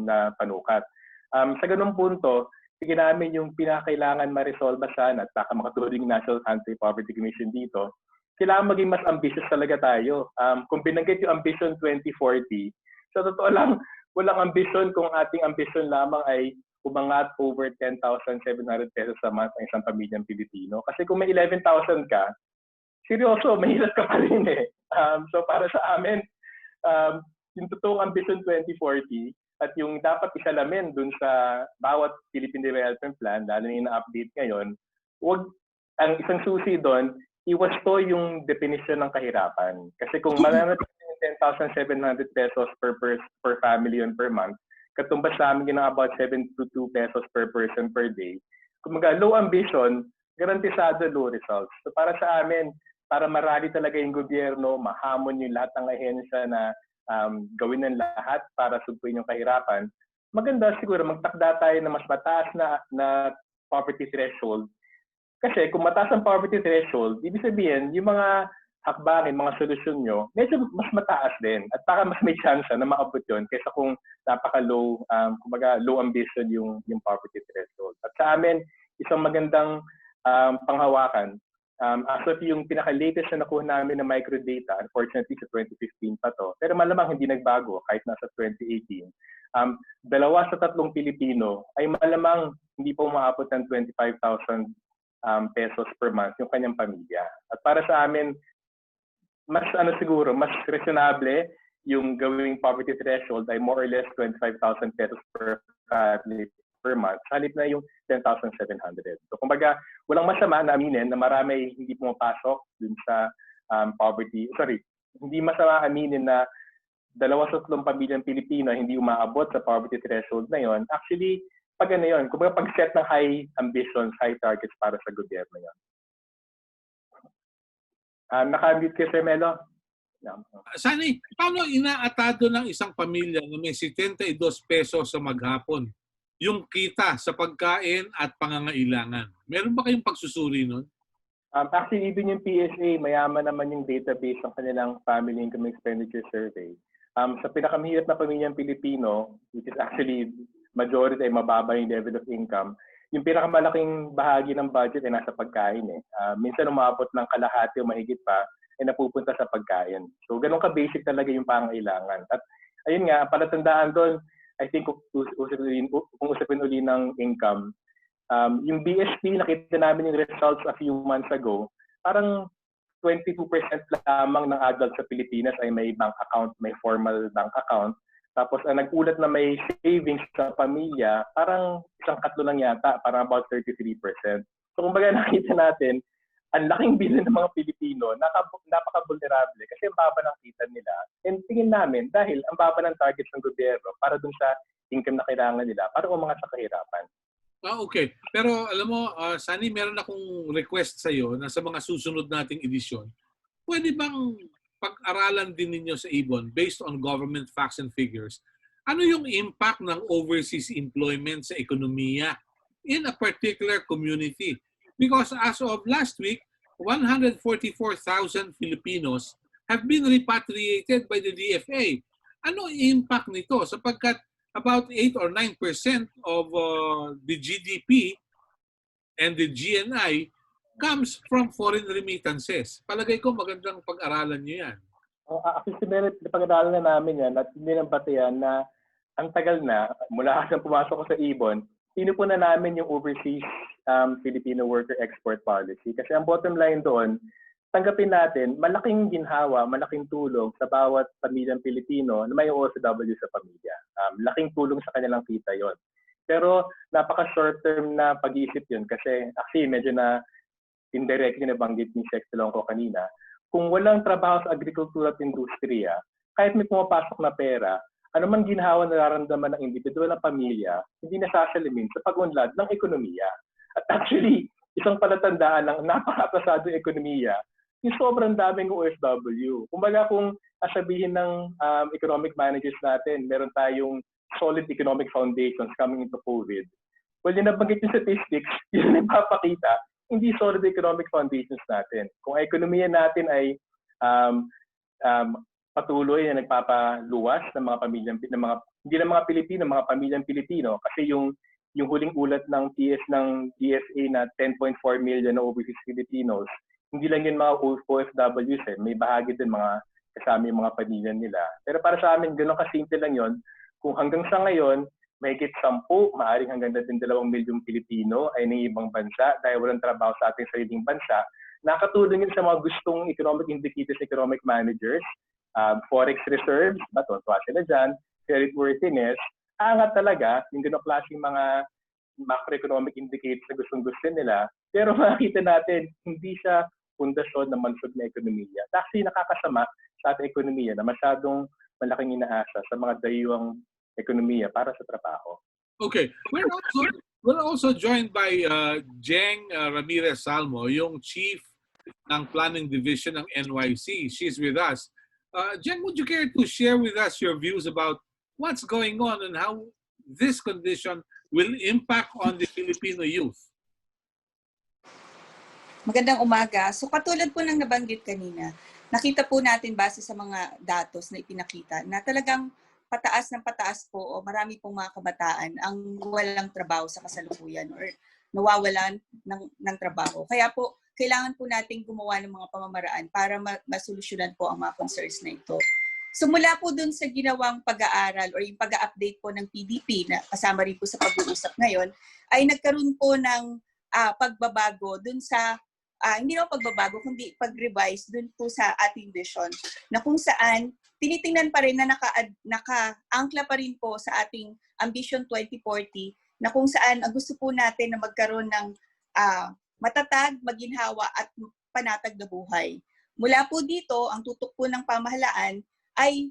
na panukat. Sa ganung punto, tingin namin yung pinakailangan ma-resolve sana at baka makatulong yung National Anti-Poverty Commission dito, kailangan maging mas ambitious talaga tayo. Kung binanggit yung Ambition 2040, sa totoo lang, walang ambition kung ating ambition lamang ay umangat over 10,700 pesos a month ang isang pamilyang Pilipino. Kasi kung may 11,000 ka, seryoso, mahirap ka pa rin So para sa amin, yung totoong Ambition 2040 at yung dapat isalamin dun sa bawat Philippine Development Plan, lalo na yung na-update ngayon, ang isang susi doon, iwasto yung definition ng kahirapan. Kasi kung mananatili yung 10,700 pesos per family yun per month, katumbas sa amin yun about 72 pesos per person per day. Kung low ambition, garantisado low results. So para sa amin, para marali talaga yung gobyerno, mahamon yung lahat ng ahensya na gawin ng lahat para sugpuin yung kahirapan, maganda siguro magtakda tayo na mas mataas na poverty threshold. Kasi kung mataas ang poverty threshold, ibig sabihin, yung mga hakbangin, mga solusyon nyo, medyo mas mataas din. At para mas may chance na maabot yun kaysa kung napaka-low, low ambition yung poverty threshold. At sa amin, isang magandang panghawakan. As of yung pinaka-latest na nakuha namin na microdata, unfortunately sa 2015 pa to, pero malamang hindi nagbago kahit nasa 2018. 2 sa 3 Pilipino ay malamang hindi pa umaabot ng 25,000 pesos per month yung kanyang pamilya. At para sa amin, mas siguro, mas reasonable yung gawing poverty threshold ay more or less 25,000 pesos per family per month. Halip na yung 10,700. So kumbaga, walang masama na aminin na marami hindi pumapasok dun sa poverty. Sorry, hindi masama aminin na 2 sa 3 pamilyang Pilipino hindi umaabot sa poverty threshold na yon. Actually, pag yun, kumbaga pag-set ng high ambitions, high targets para sa gobyerno yun. Naka-mute kayo, Sir Melo? Sani, paano inaatado ng isang pamilya na may 72 pesos sa maghapon yung kita sa pagkain at pangangailangan? Meron ba kayong pagsusuri nun? Actually, even yung PSA, mayaman naman yung database ng kanilang Family Income Expenditure Survey. Sa pinakamahirap na pamilyang Pilipino, which is actually majority ay mababa yung level of income, yung pinakamalaking bahagi ng budget ay nasa pagkain. Minsan umabot ng kalahati o mahigit pa ay napupunta sa pagkain. So ganun ka-basic talaga yung pangailangan. At ayun nga, palatandaan doon, I think kung usapin uli ng income, yung BSP, nakita namin yung results a few months ago, parang 22% lamang ng adults sa Pilipinas ay may bank account, may formal bank account. Tapos nag-ulat na may savings sa pamilya, parang 1/4 lang yata, parang about 33%. So kumbaga nakita natin, ang laking bilang ng mga Pilipino, napaka-vulnerable kasi ang baba ng kita nila. And tingin namin, dahil ang baba ng targets ng gobyerno para dun sa income na kailangan nila, para umangat sa kahirapan. Okay. Pero alam mo, Sani, meron akong request sa iyo na sa mga susunod nating edisyon, pwede bang pag-aralan din ninyo sa Ibon based on government facts and figures, ano yung impact ng overseas employment sa ekonomiya in a particular community? Because as of last week, 144,000 Filipinos have been repatriated by the DFA. Ano ang impact nito? Sapagkat about 8 or 9% of the GDP and the GNI comes from foreign remittances. Palagay ko magandang pag-aralan nyo yan. Actually, pag-aralan na namin yan at hindi nang batayan na ang tagal na, mula kasi pumasok ko sa Ibon, pinupo na namin yung overseas Filipino worker export policy. Kasi ang bottom line doon, tanggapin natin, malaking ginhawa, malaking tulong sa bawat pamilyang Pilipino na may OFW sa pamilya. Laking tulong sa kanilang kita yon. Pero napaka-short term na pag-iisip yun kasi actually medyo na indirectly nabanggit ni Sec. Filonco kanina. Kung walang trabaho sa agrikultura at industriya, kahit may pumapasok na pera, ano man ginhawa nararamdaman ng individual ng pamilya, hindi nasasalimin sa pag-unlad ng ekonomiya. At actually, isang palatandaan ng napaka-atrasado yung ekonomiya, yung sobrang daming OFW. Kumbaga kung sabihin ng economic managers natin, meron tayong solid economic foundations coming into COVID. Well, yung nabanggit yung statistics, yun nagpapakita, hindi solid economic foundations natin. Kung ang ekonomiya natin ay patuloy na nagpapaluwas ng mga pamilyang hindi ng mga Pilipino, mga pamilyang Pilipino kasi yung huling ulat ng DSA na 10.4 million na overseas Filipinos, hindi lang yun mga OFWs may bahagi din mga kasama yung mga pamilya nila. Pero para sa amin, gano'n kasimple lang yon. Kung hanggang sa ngayon, mahigit 10, maaaring hanggang 12 milyong Pilipino ay ng ibang bansa dahil walang trabaho sa ating sariling bansa, nakatulong yun sa mga gustong economic indicators, economic managers, forex reserves, tuwa sila dyan, creditworthiness, angat talaga yung gano'ng klaseng mga macroeconomic indicators na gustong-gusto nila. Pero makikita natin, hindi siya pundasyon ng mansog na ekonomiya. Actually, nakakasama sa ating ekonomiya na masyadong malaking inaasa sa mga dayuang ekonomiya para sa trabaho. Okay. We're also joined by Jeng Ramirez Salmo, yung Chief ng Planning Division ng NYC. She's with us. Jeng, would you care to share with us your views about what's going on and how this condition will impact on the Filipino youth? Magandang umaga. So katulad po ng nabanggit kanina, nakita po natin base sa mga datos na ipinakita na talagang pataas ng pataas po o marami pong mga kabataan ang walang trabaho sa kasalukuyan or nawawalan ng trabaho. Kaya po, kailangan po natin gumawa ng mga pamamaraan para masolusyonan po ang mga concerns na ito. So mula po dun sa ginawang pag-aaral or yung pag-update po ng PDP na kasama rin po sa pag-uusap ngayon, ay nagkaroon po ng pagbabago dun sa hindi naman pagbabago, kundi pag-revise dun po sa ating vision na kung saan tinitingnan pa rin na naka-angkla pa rin po sa ating Ambition 2040 na kung saan ang gusto po natin na magkaroon ng matatag, maginhawa at panatag na buhay. Mula po dito, ang tutok po ng pamahalaan ay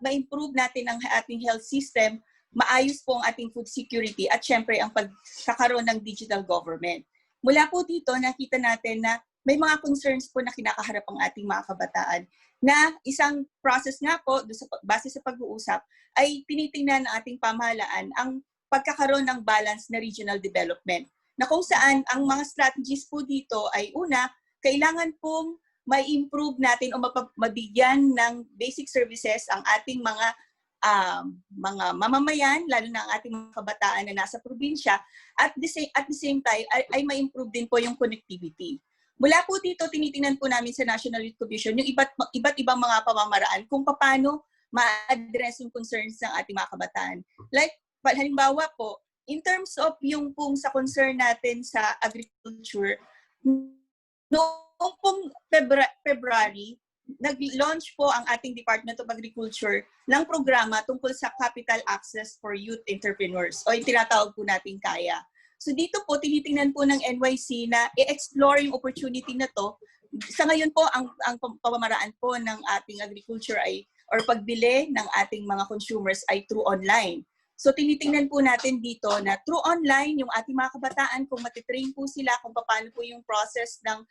ma-improve natin ang ating health system, maayos po ang ating food security at syempre ang pagkakaroon ng digital government. Mula po dito, nakita natin na may mga concerns po na kinakaharap ang ating mga kabataan na isang process nga po, base sa pag-uusap, ay tinitingnan ng ating pamahalaan ang pagkakaroon ng balance na regional development. Na kung saan ang mga strategies po dito ay una, kailangan pong ma-improve natin o mabigyan ng basic services ang ating mga mamamayan, lalo na ang ating mga kabataan na nasa probinsya, at the same time ay ma-improve din po yung connectivity. Mula po dito, tinitingnan po namin sa National Youth Commission yung iba't ibang mga pamamaraan kung paano ma-address yung concerns ng ating mga kabataan. Like, halimbawa po, in terms of yung pong sa concern natin sa agriculture, noong pong February, nag-launch po ang ating Department of Agriculture ng programa tungkol sa Capital Access for Youth Entrepreneurs o yung tinatawag po natin KAYA. So dito po, tinitingnan po ng NYC na i-explore yung opportunity na to. Sa ngayon po, ang pamamaraan po ng ating agriculture ay or pagbili ng ating mga consumers ay through online. So tinitingnan po natin dito na through online, yung ating mga kabataan, kung matitrain po sila kung paano po yung process ng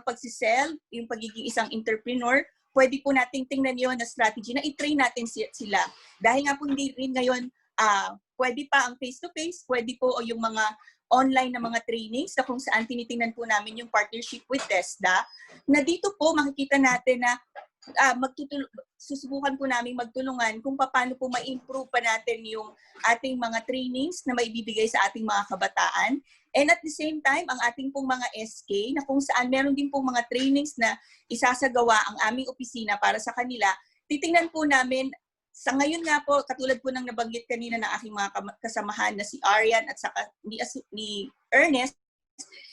pagsisell, yung pagiging isang entrepreneur, pwede po nating tingnan yon na strategy na i-train natin sila. Dahil nga po hindi rin ngayon, pwede pa ang face-to-face, pwede po o yung mga online na mga trainings na kung saan tinitingnan po namin yung partnership with TESDA, na dito po makikita natin na susubukan po namin magtulungan kung paano po ma-improve pa natin yung ating mga trainings na maibibigay sa ating mga kabataan. And at the same time, ang ating pong mga SK na kung saan meron din pong mga trainings na isasagawa ang aming opisina para sa kanila, titingnan po namin, sa ngayon nga po, katulad po ng nabanggit kanina ng aking mga kasamahan na si Arian at saka ni Ernest,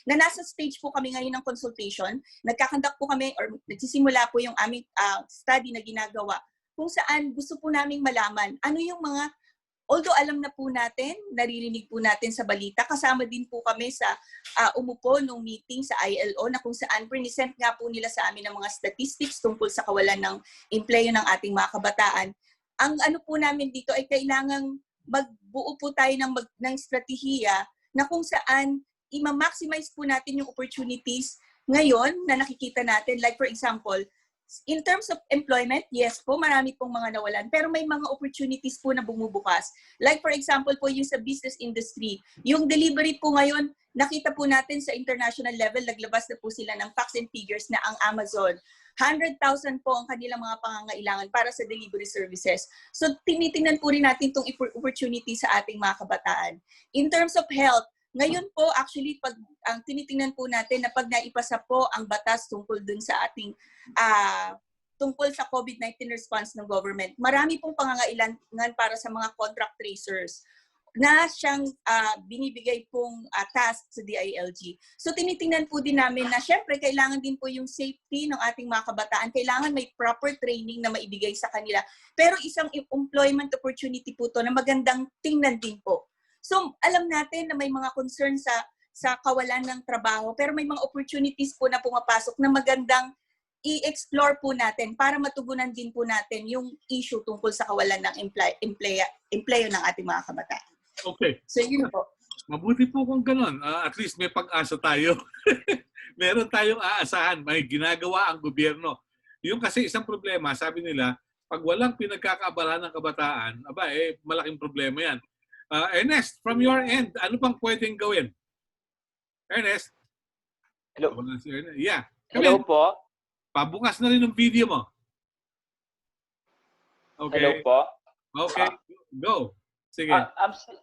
na nasa stage po kami ngayon ng consultation. Nagkakandak po kami or nagsisimula po yung aming study na ginagawa kung saan gusto po naming malaman ano yung mga, although alam na po natin, naririnig po natin sa balita, kasama din po kami sa umupo nung meeting sa ILO na kung saan present nga po nila sa amin ng mga statistics tungkol sa kawalan ng empleyo ng ating mga kabataan. Ang ano po namin dito ay kailangang magbuo po tayo ng strategiya na kung saan i-maximize po natin yung opportunities ngayon na nakikita natin. Like for example, in terms of employment, yes po, marami pong mga nawalan. Pero may mga opportunities po na bumubukas. Like for example po yung sa business industry. Yung delivery po ngayon, nakita po natin sa international level, naglabas na po sila ng facts and figures na ang Amazon. 100,000 po ang kanilang mga pangangailangan para sa delivery services. So tinitingnan po rin natin itong opportunity sa ating mga kabataan. In terms of health, ngayon po, actually, ang tinitingnan po natin na pag naipasa po ang batas tungkol dun sa ating tungkol sa COVID-19 response ng government, marami pong pangangailangan para sa mga contract tracers na siyang binibigay pong task sa DILG. So tinitingnan po din namin na syempre kailangan din po yung safety ng ating mga kabataan. Kailangan may proper training na maibigay sa kanila. Pero isang employment opportunity po to na magandang tingnan din po. So, alam natin na may mga concern sa kawalan ng trabaho, pero may mga opportunities po na pumapasok na magandang i-explore po natin para matugunan din po natin yung issue tungkol sa kawalan ng empleyo ng ating mga kabataan. Okay. So, yun po. Mabuti po kung gano'n. At least may pag-asa tayo. Meron tayong aasahan. May ginagawa ang gobyerno. Yung kasi isang problema, sabi nila, pag walang pinagkakaabalahan ng kabataan, malaking problema yan. Ernest, from your end, ano pang pwedeng gawin? Ernest? Hello. Yeah. Hello po. Pabukas na rin ng video mo. Okay. Hello po. Okay. Go. Sige.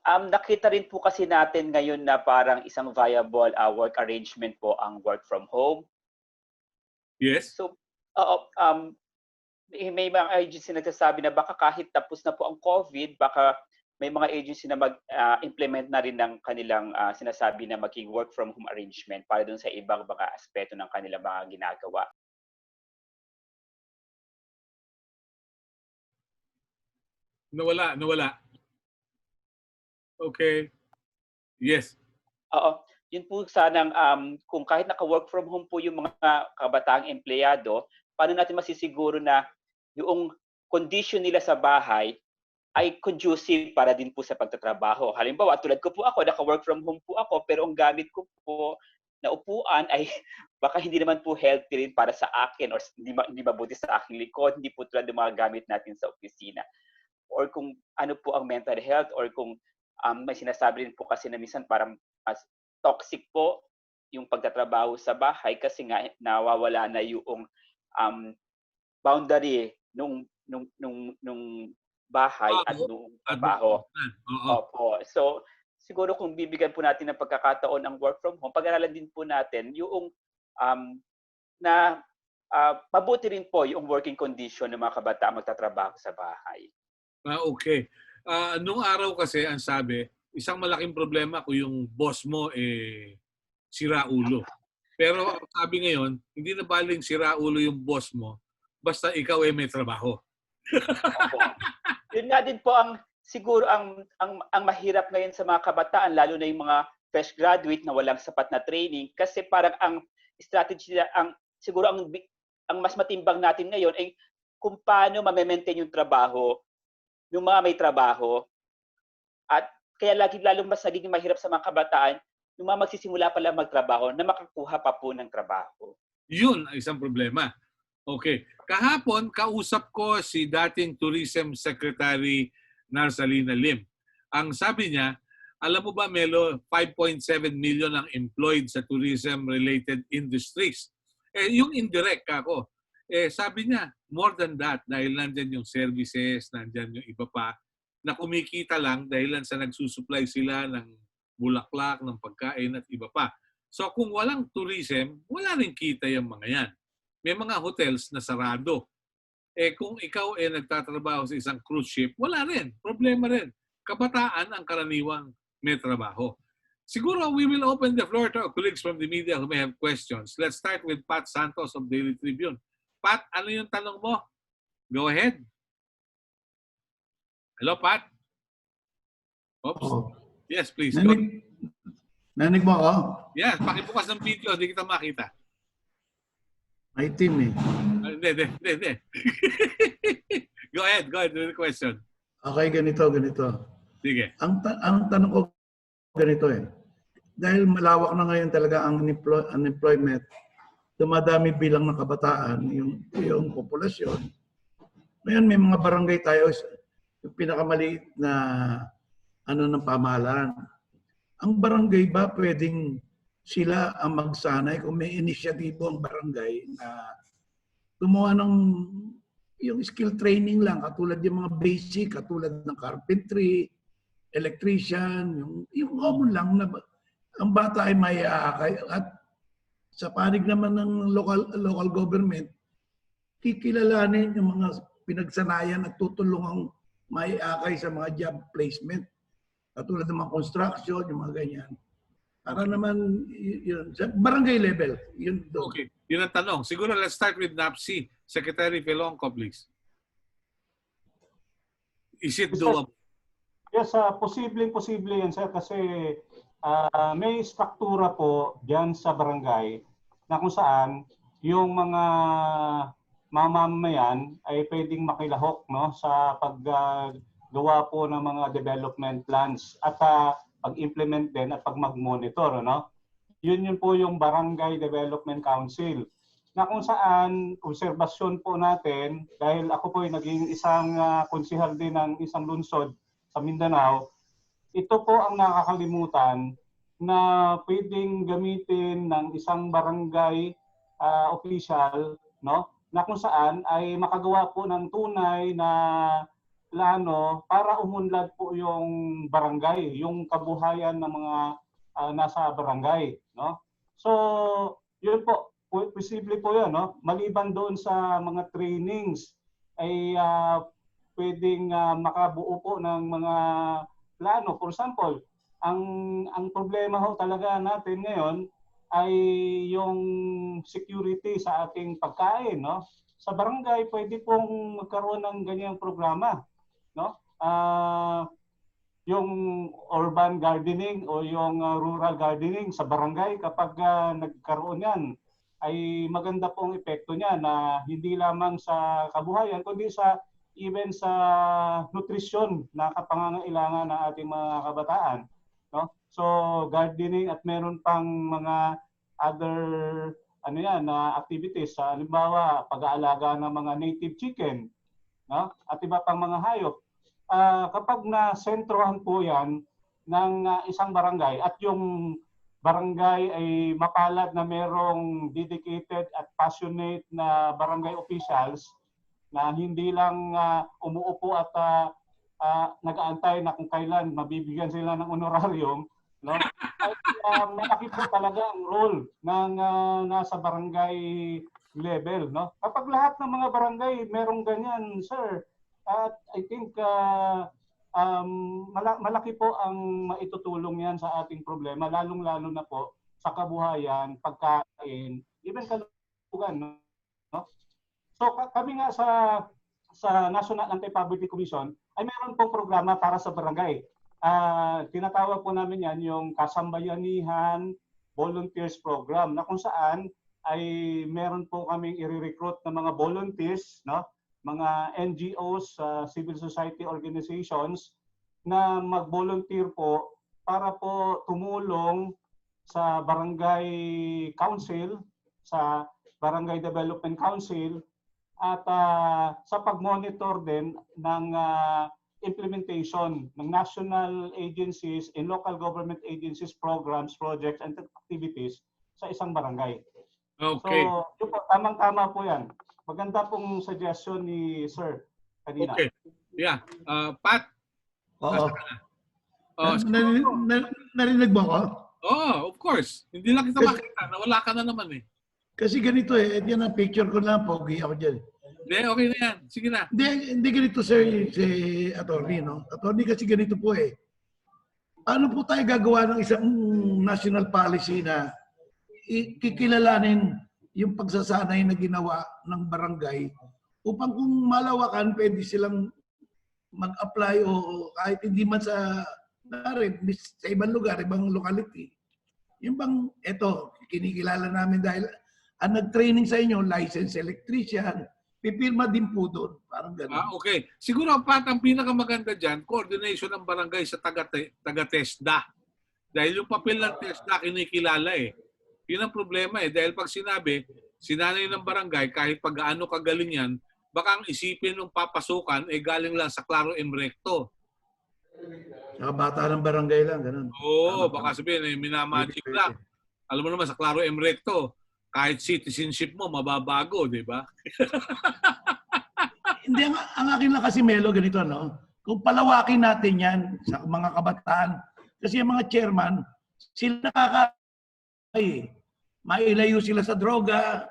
Nakita rin po kasi natin ngayon na parang isang viable work arrangement po ang work from home. Yes. So, may mga agency na nagsasabi na baka kahit tapos na po ang COVID, baka may mga agency na mag-implement na rin ng kanilang sinasabi na maging work from home arrangement para dun sa ibang mga aspeto ng kanilang mga ginagawa. Nawala. Okay. Yes. Oo. Yun po sanang kung kahit naka-work from home po yung mga kabataang empleyado, paano natin masisiguro na yung condition nila sa bahay ay conducive para din po sa pagtatrabaho. Halimbawa, tulad ko po ako, naka-work from home po ako, pero ang gamit ko po na upuan ay baka hindi naman po healthy rin para sa akin or hindi mabuti sa aking likod, hindi po tulad ng mga gamit natin sa opisina. Or kung ano po ang mental health or kung may sinasabi rin po kasi na minsan parang toxic po yung pagtatrabaho sa bahay kasi nga nawawala na yung boundary nung bahay at nung trabaho. Opo. So, siguro kung bibigyan po natin ng pagkakataon ang work from home, pag-aralan din po natin yung mabuti rin po yung working condition ng mga kabataan magtatrabaho sa bahay. Okay. Nung araw kasi, ang sabi, isang malaking problema kung yung boss mo sira ulo. Pero sabi ngayon, hindi na baling sira ulo yung boss mo, basta ikaw may trabaho. Yun nga din po siguro ang mahirap ngayon sa mga kabataan, lalo na yung mga fresh graduate na walang sapat na training kasi parang ang strategy nila, siguro ang mas matimbang natin ngayon ay kung paano ma-maintain yung trabaho ng mga may trabaho. At kaya lalong mas nagiging mahirap sa mga kabataan yung mga magsisimula pa lang magtrabaho na makakuha pa po ng trabaho. Yun ang isang problema. Okay. Kahapon, kausap ko si dating Tourism Secretary Narsalina Lim. Ang sabi niya, alam mo ba, Melo, 5.7 million ang employed sa tourism-related industries. Yung indirect ako, sabi niya, more than that, dahil nandyan yung services, nandyan yung iba pa, na kumikita lang dahil sa nagsusupply sila ng bulaklak, ng pagkain at iba pa. So kung walang tourism, wala rin kita yung mga yan. May mga hotels na sarado. Kung ikaw nagtatrabaho sa isang cruise ship, wala rin. Problema rin. Kabataan ang karaniwang may trabaho. Siguro we will open the floor to our colleagues from the media who may have questions. Let's start with Pat Santos of Daily Tribune. Pat, ano yung tanong mo? Go ahead. Hello, Pat? Oops. Oo. Yes, please. Go. Nanig mo ako? Yes, pakibukas ng video. Hindi kita makita. May team eh. Hindi. Go ahead with the question. Okay, ganito. Sige. Ang tanong ko ganito eh. Dahil malawak na ngayon talaga ang unemployment, dumadami bilang ng kabataan, yung populasyon. Ngayon may mga barangay tayo, yung pinakamaliit na ng pamahalaan. Ang barangay ba pwedeng sila ang magsanay kung may inisyatibo ang barangay na gumawa ng yung skill training lang, katulad yung mga basic, katulad ng carpentry, electrician, yung common lang na ang bata ay may aakay at sa panig naman ng local government, kikilalanin yung mga pinagsanayan at tutulungang may aakay sa mga job placement. Katulad ng mga construction, yung mga ganyan. Para naman, yun, sa barangay level. Yun doon. Okay. Yun ang tanong. Siguro let's start with NAPSI. Secretary Felonco, please. Is it doable? Yes, posible yan, sir, kasi may struktura po diyan sa barangay na kung saan yung mga mamamayan ay pwedeng makilahok, no, sa paggawa po ng mga development plans at pag-implement din at pag-mag-monitor, no? Yun po yung Barangay Development Council na kung saan obserbasyon po natin, dahil ako po ay naging isang konsihal din ng isang lungsod sa Mindanao, ito po ang nakakalimutan na pwedeng gamitin ng isang barangay official, no, na kung saan ay makagawa po ng tunay na plano para umunlad po yung barangay, yung kabuhayan ng mga nasa barangay, no? So, yun po, posible po 'yan, no? Maliban doon sa mga trainings ay pwedeng makabuo po ng mga plano. For example, ang problema ho talaga natin ngayon ay yung security sa ating pagkain, no? Sa barangay pwede pong magkaroon ng ganyang programa, no? Yung urban gardening o yung rural gardening sa barangay, kapag nagkaroon yan, ay maganda pong epekto niya na hindi lamang sa kabuhayan kundi even sa nutrisyon na kapangangailangan ng ating mga kabataan, no? So gardening at meron pang mga other activities, halimbawa pag-aalaga ng mga native chicken, no? At iba pang mga hayop. Kapag na-sentrohan po yan ng isang barangay at yung barangay ay mapalad na merong dedicated at passionate na barangay officials na hindi lang umuupo at nag-aantay na kung kailan mabibigyan sila ng honorarium, no? Ay malaki po talaga ang role ng nasa barangay level, no? Kapag lahat ng mga barangay merong ganyan, sir, at I think malaki po ang maitutulong yan sa ating problema, lalong-lalo na po sa kabuhayan, pagkain, even kalusugan, no? So kami nga sa National Anti-Poverty Commission ay meron pong programa para sa barangay. Tinatawag po namin yan yung Kasambayanihan Volunteers Program na kung saan ay meron po kaming i-recruit ng mga volunteers, no? Mga NGOs, civil society organizations na mag-volunteer po para po tumulong sa barangay council, sa barangay development council at sa pag-monitor din ng implementation ng national agencies and local government agencies programs, projects and activities sa isang barangay. Okay. So, yun po, tamang-tama po yan. Maganda pong suggestion ni Sir kanina. Okay. Yeah. Pat? Oo. Siguro- Narinig mo ako? of course. Hindi lang kita makita. Nawala ka na naman eh. Kasi ganito eh, yan ang picture ko lang, pogi ako dyan. Hindi, okay na yan. Sige na. Hindi ganito sir, si attorney, no? Attorney kasi ganito po eh. Paano po tayo gagawa ng isang national policy na kikilalanin yung pagsasanay na ginawa ng barangay upang kung malawakan, pwede silang mag-apply o kahit hindi man sa ibang lugar, ibang locality. Yung bang, eto, kinikilala namin dahil ang nag-training sa inyo, licensed electrician, pipirma din po doon. Parang gano'n. Okay. Siguro ang pinakamaganda dyan, coordination ng barangay sa taga-TESDA. Dahil yung papel ng TESDA kinikilala eh. Yun ang problema eh. Dahil pag sinabi, sinanay ng barangay, kahit pag gaano kagaling yan, baka ang isipin ng papasukan eh galing lang sa Claro M Recto. Saka bata ng barangay lang, gano'n. Oo, baka sabihin eh, minamagic lang. Alam mo naman, sa Claro M Recto, kahit citizenship mo, mababago, di ba? Hindi, ang akin lang kasi, Melo, ganito, no? Kung palawakin natin yan sa mga kabataan, kasi yung mga chairman, sila mailayo sila sa droga,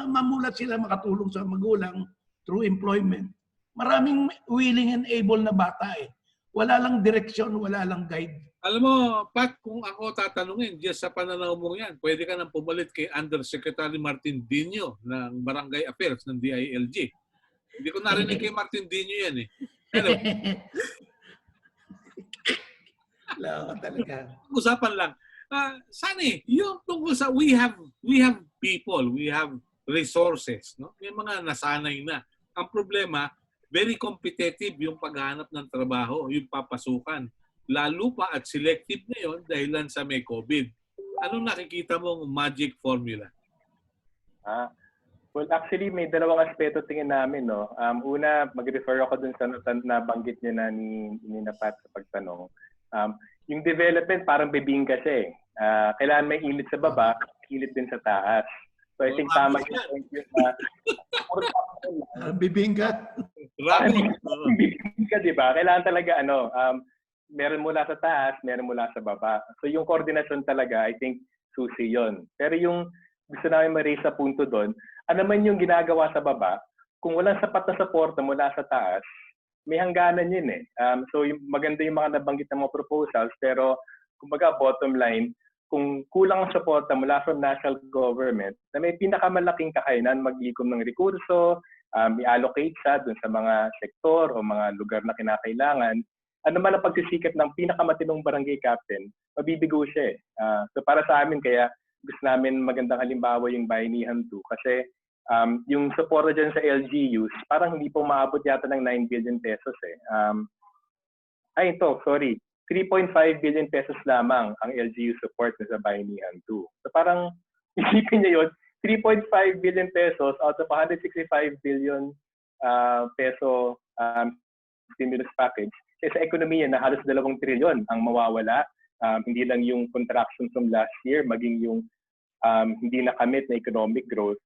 mamulat sila makatulong sa magulang through employment. Maraming willing and able na bata eh. Wala lang direksyon, wala lang guide. Alam mo, Pat, kung ako tatanungin, just sa pananaw mo yan, pwede ka nang pumalit kay Undersecretary Martin Dino ng Barangay Affairs ng DILG. Hindi ko narinig kay Martin Dino yan eh. Pero, Wala talaga. usapan lang. Sani, yung tungkol sa we have people, we have resources, no? May mga nasanay na. Ang problema, very competitive yung paghahanap ng trabaho, yung papasukan. Lalo pa at selective ngayon dahilan sa may COVID. Anong nakikita mong magic formula? Well, actually, may dalawang aspeto tingin namin, no? Una, mag-refer ako dun sa nabanggit niya na ni Pat sa pagtanong. Yung development, parang bibingka siya eh. Kailangan may init sa baba, init din sa taas. So I think tama yung Bibingka. bibingka, di ba? Kailangan talaga, meron mula sa taas, meron mula sa baba. So yung coordination talaga, I think, susi yon. Pero yung gusto namin ma-raise sa punto doon, ano man yung ginagawa sa baba, kung walang sapat na suporta mula sa taas, may hangganan yun eh. So yung, maganda yung mga nabanggit ng mga proposals, pero kumbaga bottom line, kung kulang ang suporta mula from national government, na may pinakamalaking kakayanan mag-ikom ng rekurso, i-allocate siya dun sa mga sektor o mga lugar na kinakailangan, ano man ang pagsisikap ng pinakamatinong barangay captain, mabibigo siya eh. So para sa amin, kaya gusto namin magandang halimbawa yung Bayanihan 2 kasi yung suporta dyan sa LGUs, parang hindi po maabot yata ng 9 billion pesos eh. 3.5 billion pesos lamang ang LGU support sa Bayanihan 2. So parang isipin niya yun, 3.5 billion pesos out of 165 billion peso stimulus package. Sa ekonomiya na halos 2 trilyon ang mawawala. Hindi lang yung contraction from last year, maging yung hindi nakamit na economic growth.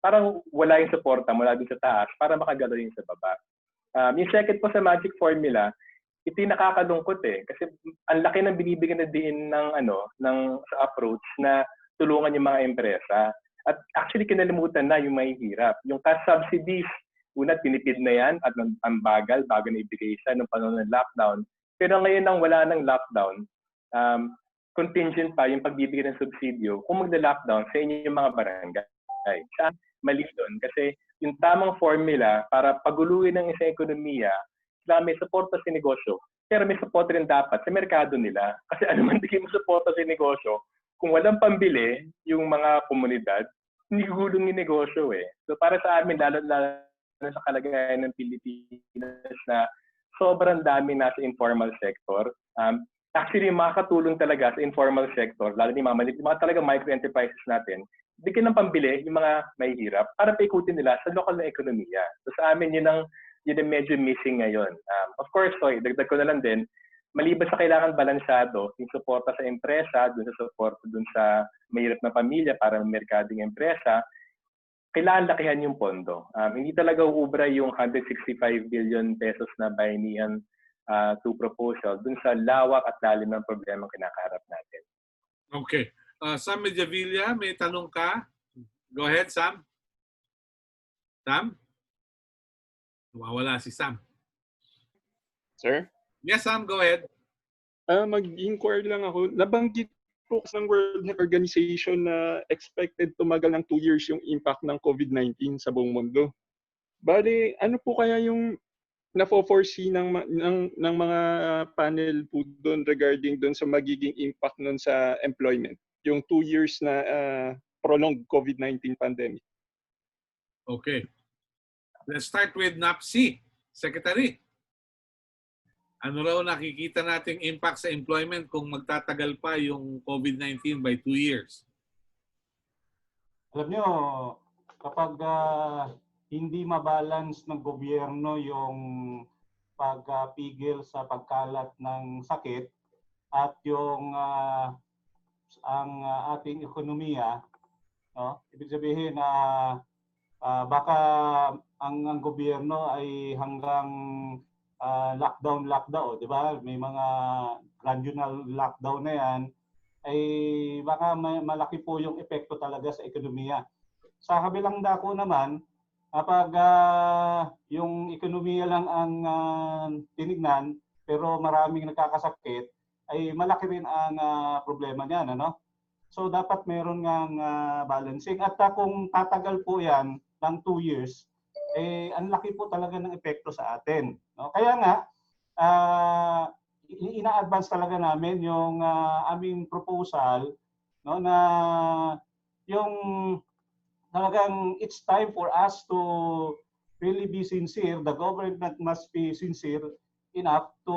Parang wala yung suporta mula din sa taas para makagalaw yung sa baba. Yung second po sa magic formula, ito yung nakakalungkot eh. Kasi ang laki ng binibigyan na din ng sa approach na tulungan yung mga empresa. At actually kinalimutan na yung mahihirap. Yung cash subsidies, una tinipid na yan at ang bagal bago na ibigay siya ng panahon ng lockdown. Pero ngayon nang wala ng lockdown, contingent pa yung pagbibigay ng subsidyo kung magda-lockdown sa inyo yung mga barangay. Mali doon kasi yung tamang formula para paguluhin ng isang ekonomiya, sila may suporta sa negosyo, pero may support rin dapat sa merkado nila. Kasi ano man din mo suporta sa negosyo, kung walang pambili yung mga komunidad, hindi gulong yung negosyo eh. So para sa amin, lalo sa kalagayan ng Pilipinas na sobrang dami nasa informal sector. Actually, makakatulong talaga sa informal sector, lalo ni mga talaga micro-enterprises natin, bigyan ng pambili yung mga mahihirap para paikutin nila sa local na ekonomiya. So sa amin, yun ang medyo missing ngayon. Of course, dagdag ko na lang din, maliban sa kailangan balansyado, yung suporta sa empresa, dun sa suporta dun sa mahirap na pamilya para may merkadong empresa, kailangan lakihan yung pondo. Hindi talaga uubra yung 165 billion pesos na Bayanihan 2 proposal dun sa lawak at lalim ng problema kinakaharap natin. Okay. Sam Mediavilla, may tanong ka? Go ahead, Sam. Sam? Nawawala si Sam. Sir? Yes, Sam, go ahead. Mag-inquire lang ako. Nabanggit po ng World Health Organization na expected tumagal ng 2 years yung impact ng COVID-19 sa buong mundo. Bale, ano po kaya yung na-foresee ng mga panel po doon regarding doon sa magiging impact nun sa employment, yung 2 years na prolonged COVID-19 pandemic? Okay. Let's start with NAPSI. Secretary, ano raw nakikita nating impact sa employment kung magtatagal pa yung COVID-19 by 2 years? Alam nyo, kapag hindi mabalance ng gobyerno yung pagpigil sa pagkalat ng sakit at yung ang ating ekonomiya, no? Ibig sabihin na baka ang gobyerno ay hanggang lockdown, di ba? May mga regional lockdown na yan, ay baka malaki po yung epekto talaga sa ekonomiya. Sa kabilang dako naman, kapag yung ekonomiya lang ang tinignan, pero maraming nagkakasakit, ay malaki rin ang problema niyan, ano? So dapat meron ngang balancing. At kung tatagal po yan ng 2 years, eh ang laki po talaga ng epekto sa atin. No? Kaya nga, ina-advance talaga namin yung aming proposal, no, na yung talagang it's time for us to really be sincere. The government must be sincere enough to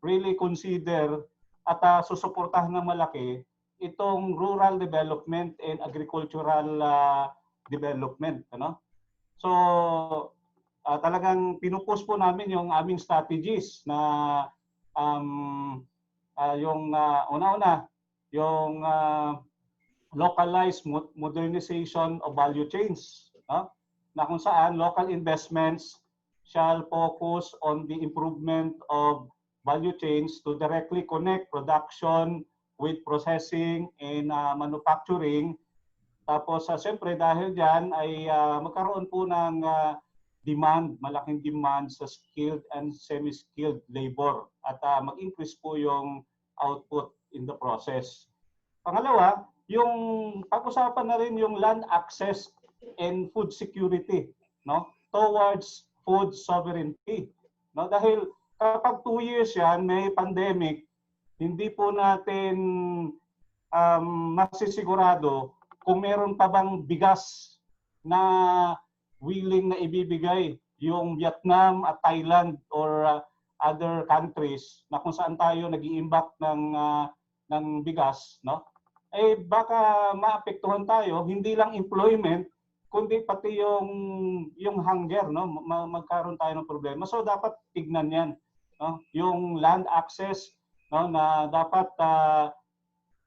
really consider at susuportahan ng malaki itong rural development and agricultural development, ano? So talagang pinupush po namin yung aming strategies na yung una-una yung localized modernization of value chains, no? Na kung saan local investments shall focus on the improvement of value chains to directly connect production with processing and manufacturing. Tapos siyempre dahil dyan ay magkaroon po ng demand, malaking demand sa skilled and semi-skilled labor at mag-increase po yung output in the process. Pangalawa, yung pag-usapan na rin yung land access and food security, no, towards food sovereignty, no, dahil kapag 2 years yan may pandemic, hindi po natin masisigurado kung meron pa bang bigas na willing na ibibigay yung Vietnam at Thailand or other countries na kung saan tayo nag-iimbak ng bigas, no? Eh baka maapektuhan tayo, hindi lang employment kundi pati yung hunger, no? Magkaroon tayo ng problema. So dapat tignan 'yan, no? Yung land access, no, na dapat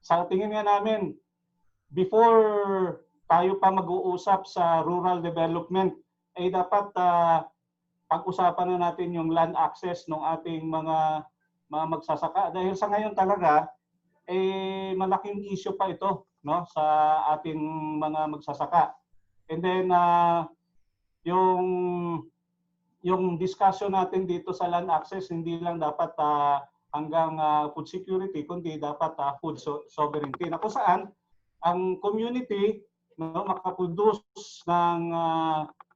sa tingin nga namin before tayo pa mag-uusap sa rural development ay dapat pag-usapan na natin yung land access ng ating mga magsasaka dahil sa ngayon talaga eh malaking issue pa ito, no, sa ating mga magsasaka. And then yung discussion natin dito sa land access hindi lang dapat hanggang food security kundi dapat food sovereignty na kung saan ang community, no, makaproduce ng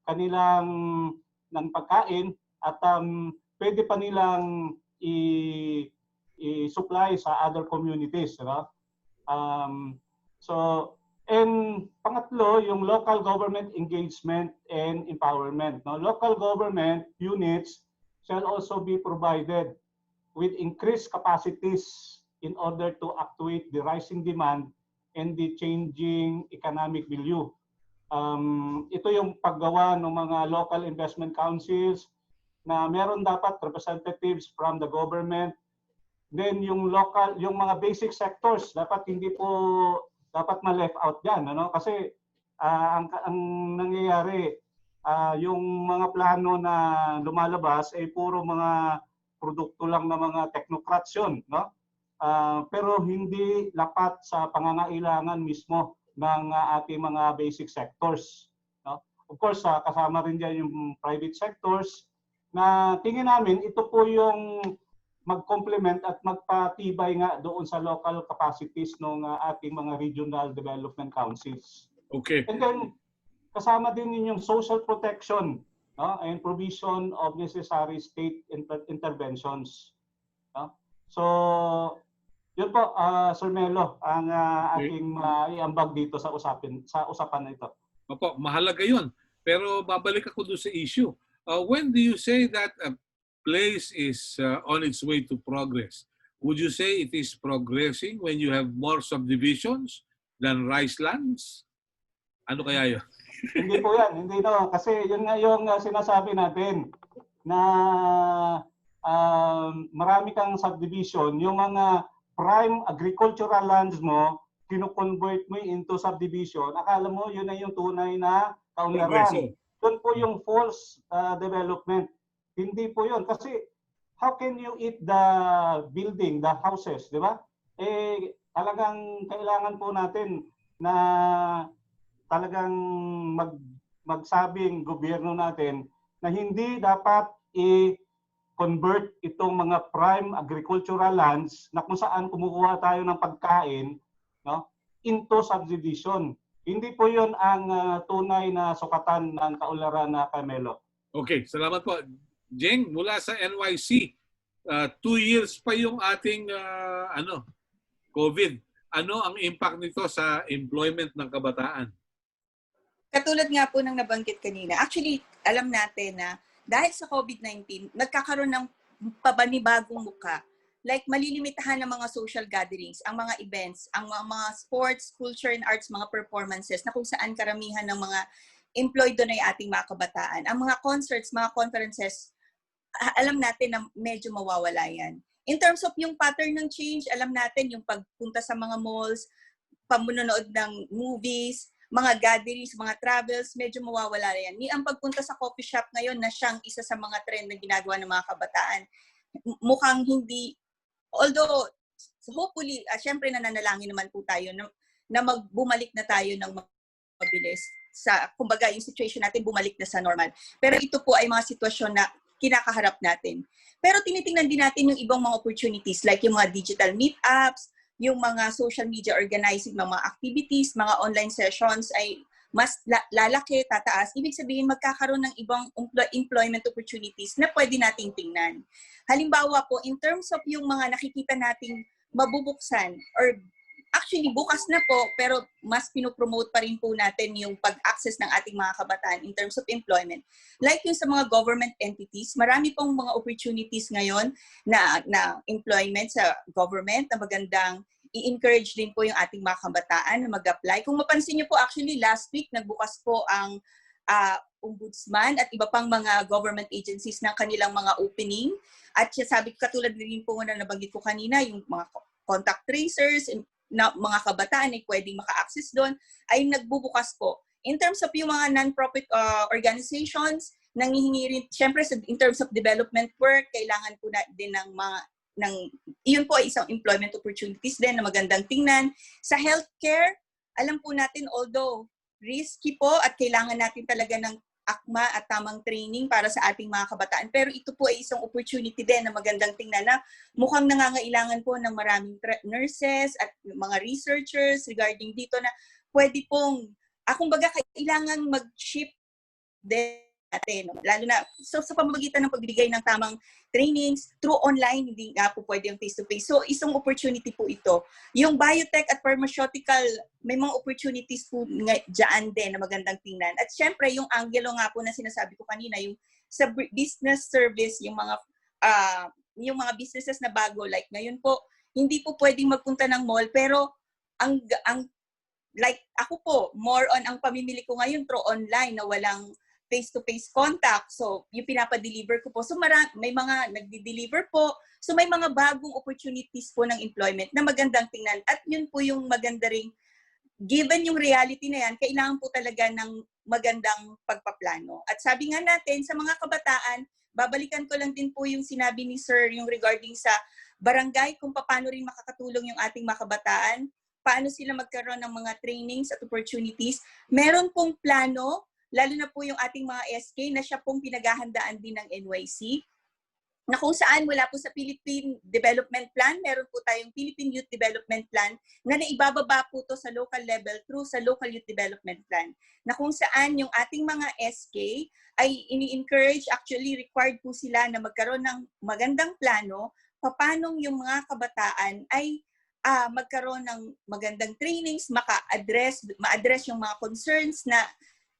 kanilang ng pagkain at pwede pa nilang i-supply sa other communities, no? So and pangatlo yung local government engagement and empowerment, no? Local government units shall also be provided with increased capacities in order to actuate the rising demand and the changing economic milieu. Ito yung paggawa ng mga local investment councils na meron dapat representatives from the government. Then yung local, yung mga basic sectors dapat hindi po dapat ma-left out yan, ano? Kasi ang nangyayari yung mga plano na lumalabas ay puro mga produkto lang ng mga technocrats yun, no? Pero hindi lapat sa pangangailangan mismo ng ating mga basic sectors, no? Of course, kasama rin diyan yung private sectors na tingin namin ito po yung mag-complement at magpatibay nga doon sa local capacities ng ating mga regional development councils. Okay. And then kasama din yung social protection, no, and provision of necessary state interventions. No? So, yun po, Sir Melo, ang aking iambag dito sa usapan na ito. Opo, mahalaga yun. Pero babalik ako doon sa issue. When do you say that a place is on its way to progress? Would you say it is progressing when you have more subdivisions than rice lands? Ano kaya yun? Hindi po yan, hindi no. Kasi yun nga yung sinasabi natin na marami kang subdivision, yung mga prime agricultural lands mo, kino-convert mo into subdivision, akala mo yun na yung tunay na kaunlaran. Doon po yung false development. Hindi po yun. Kasi how can you eat the building, the houses, di ba? Talagang kailangan po natin na talagang magsabing gobyerno natin na hindi dapat i-convert itong mga prime agricultural lands na kung saan kumukuha tayo ng pagkain, no, into subdivision. Hindi po yun ang tunay na sukatan ng kaunlaran na Carmelo. Okay, salamat po. Jeng, mula sa NYC, 2 years pa yung ating COVID. Ano ang impact nito sa employment ng kabataan? Katulad nga po ng nabanggit kanina, actually, alam natin na dahil sa COVID-19, nagkakaroon ng pabanibagong muka. Like, malilimitahan ng mga social gatherings, ang mga events, ang mga sports, culture and arts, mga performances na kung saan karamihan ng mga employed doon ay ating mga kabataan. Ang mga concerts, mga conferences, alam natin na medyo mawawala yan. In terms of yung pattern ng change, alam natin yung pagpunta sa mga malls, pamunonood ng movies, mga gatherings, mga travels, medyo mawawala yan. Ang pagpunta sa coffee shop ngayon na siyang isa sa mga trend na ginagawa ng mga kabataan, mukhang hindi, although hopefully, syempre nananalangin naman po tayo na bumalik na tayo ng mabilis. Kumbaga, yung situation natin bumalik na sa normal. Pero ito po ay mga sitwasyon na kinakaharap natin. Pero tinitingnan din natin yung ibang mga opportunities like yung mga digital meetups, yung mga social media organizing ng mga activities, mga online sessions ay mas lalaki, tataas. Ibig sabihin, magkakaroon ng ibang employment opportunities na pwede nating tingnan. Halimbawa po, in terms of yung mga nakikita nating mabubuksan or actually, bukas na po, pero mas pinopromote pa rin po natin yung pag-access ng ating mga kabataan in terms of employment. Like yung sa mga government entities, marami pong mga opportunities ngayon na employment sa government na magandang i-encourage din po yung ating mga kabataan na mag-apply. Kung mapansin niyo po, actually, last week, nagbukas po ang ombudsman at iba pang mga government agencies ng kanilang mga opening. At sabi ko, katulad din po na nabanggit ko kanina, yung mga contact tracers, na mga kabataan ay pwedeng maka-access doon, ay nagbubukas po. In terms of yung mga non-profit organizations, nanghihingi rin, syempre in terms of development work, kailangan po na din iyon po ay isang employment opportunities din na magandang tingnan. Sa healthcare, alam po natin, although risky po at kailangan natin talaga ng akma at tamang training para sa ating mga kabataan. Pero ito po ay isang opportunity din na magandang tingnan na mukhang nangangailangan po ng maraming nurses at mga researchers regarding dito na pwede pong, kumbaga kailangan mag-shift din natin. Lalo na sa pamamagitan ng pagbibigay ng tamang trainings through online, hindi nga po pwede yung face-to-face. So, isang opportunity po ito. Yung biotech at pharmaceutical, may mga opportunities po dyan din na magandang tingnan. At syempre, yung angulo nga po na sinasabi ko kanina, yung sa business service, yung mga businesses na bago, like ngayon po, hindi po pwedeng magpunta ng mall, pero like ako po, more on ang pamimili ko ngayon through online na walang face-to-face contact. So, yung pinapa-deliver ko po. So, may mga nagdi-deliver po. So, may mga bagong opportunities po ng employment na magandang tingnan. At yun po yung maganda ring, given yung reality na yan, kailangan po talaga ng magandang pagpaplano. At sabi nga natin, sa mga kabataan, babalikan ko lang din po yung sinabi ni Sir, yung regarding sa barangay, kung paano rin makakatulong yung ating mga kabataan, paano sila magkaroon ng mga trainings at opportunities. Meron pong plano, lalo na po yung ating mga SK na siya pong pinaghahandaan din ng NYC. na kung saan mula po sa Philippine Development Plan, meron po tayong Philippine Youth Development Plan na naibababa po to sa local level through sa Local Youth Development Plan. Na kung saan yung ating mga SK ay ini-encourage, actually required po sila na magkaroon ng magandang plano paano yung mga kabataan ay magkaroon ng magandang trainings, ma-address yung mga concerns na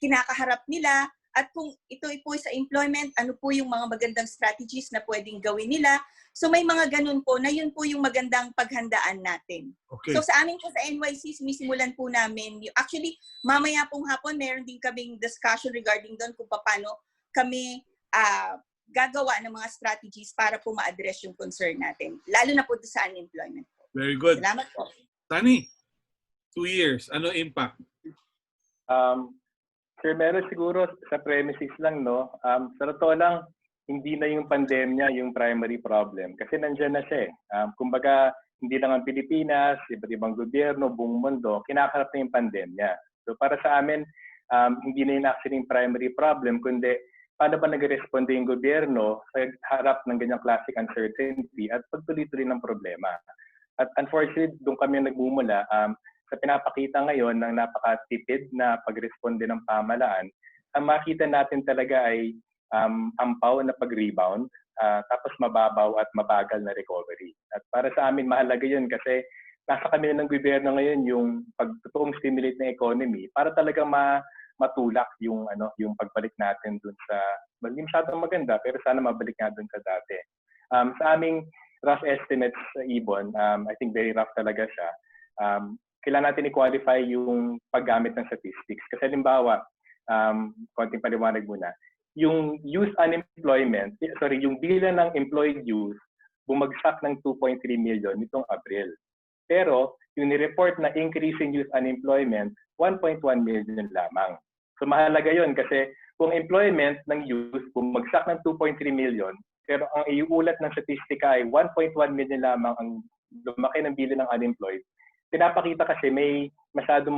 kinakaharap nila. At kung ito po sa employment, ano po yung mga magandang strategies na pwedeng gawin nila. So may mga ganun po na yun po yung magandang paghandaan natin. Okay. So sa amin po sa NYC, sinisimulan po namin. Actually, mamaya pong hapon, meron din kaming discussion regarding doon kung paano kami gagawa ng mga strategies para po ma-address yung concern natin. Lalo na po sa unemployment po. Very good. Salamat po. Tani, 2 years. Ano impact? Sir, meron siguro sa premises lang, no? Sa totoo lang, hindi na yung pandemya yung primary problem. Kasi nandiyan na siya eh. Kumbaga, hindi lang ang Pilipinas, iba't ibang gobyerno, buong mundo, kinakaharap na yung pandemya. So para sa amin, hindi na yung actually yung primary problem, kundi paano ba nag-responde yung gobyerno sa harap ng ganyang classic uncertainty at pagtuloy-tuloy ng problema. At unfortunately, doon kami nagmumula. Sa pinapakita ngayon ng napakatipid na pag-responde ng pamahalaan, ang makita natin talaga ay ampaw na pag-rebound, tapos mababaw at mabagal na recovery. At para sa amin, mahalaga yun kasi nasa kami ng gobyerno ngayon yung pagtotoong stimulate ng economy para talaga matulak yung pagbalik natin dun sa, hindi masyadong maganda, pero sana mabalik nga dun sa dati. Sa aming rough estimates sa Ibon, I think very rough talaga siya. Kailangan natin i-qualify yung paggamit ng statistics. Kasi halimbawa, konting paliwanag muna, yung youth unemployment, yung bilang ng employed youth, bumagsak ng 2.3 million nitong April. Pero yung ni-report na increase in youth unemployment, 1.1 million lamang. So mahalaga yun kasi kung employment ng youth bumagsak ng 2.3 million, pero ang iuulat ng statistika ay 1.1 million lamang ang lumaki ng bilang ng unemployed, pinapakita kasi may masyadong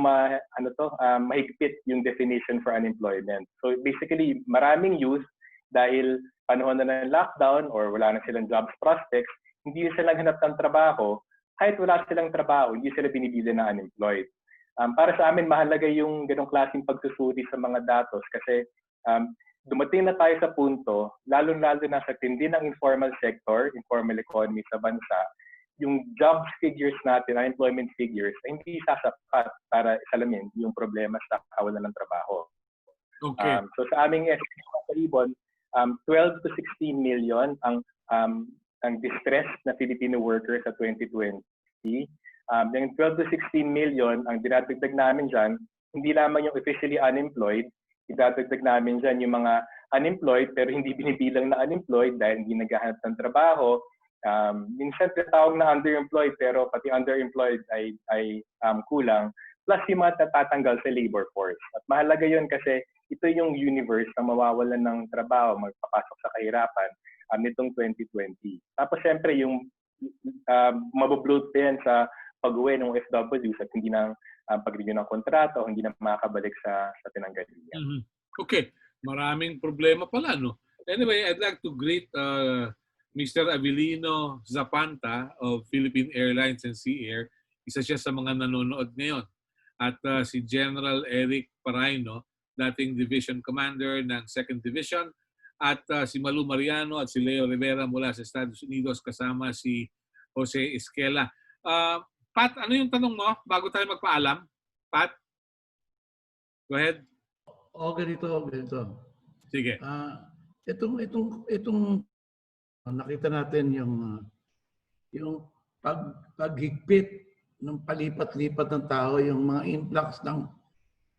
mahigpit yung definition for unemployment. So basically, maraming youth dahil panahon na ng lockdown or wala na silang jobs prospects, hindi sila naghanap ng trabaho. Kahit wala silang trabaho, hindi sila binibili na unemployed. Para sa amin, mahalaga yung ganong klaseng pagsusuri sa mga datos kasi dumating na tayo sa punto, lalo-lalo na sa tindi ng informal sector, informal economy sa bansa, yung jobs figures natin, unemployment figures, ay hindi sasapat para isalamin yung problema sa kawalan ng trabaho. Okay. So sa aming estimate sa Ibon, 12 to 16 million ang distressed na Filipino workers sa 2020. Yung 12 to 16 million, ang dinadagdag namin dyan, hindi lamang yung officially unemployed, idadagdag namin dyan yung mga unemployed pero hindi binibilang na unemployed dahil hindi naghahanap ng trabaho. Minsan tinatawag na underemployed pero pati underemployed ay kulang. Plus yung mga tatatanggal sa labor force. At mahalaga yun kasi ito yung universe na mawawalan ng trabaho, magpapasok sa kahirapan nitong 2020. Tapos siyempre yung mabubloat pa yan sa pag-uwi ng OFWs at hindi na pag-renew ng kontrato, hindi na makakabalik sa pinanggalingan. Mm-hmm. Okay. Maraming problema pala, no? Anyway, I'd like to greet Mr. Avelino Zapanta of Philippine Airlines and Sea Air. Isa siya sa mga nanonood ngayon. At si General Eric Paraino, dating Division Commander ng 2nd Division. At si Malu Mariano at si Leo Rivera mula sa Estados Unidos kasama si Jose Esquela. Pat, ano yung tanong mo bago tayo magpaalam? Pat? Go ahead. Ganito. Sige. Itong nakita natin yung paghigpit ng palipat-lipat ng tao, yung mga influx ng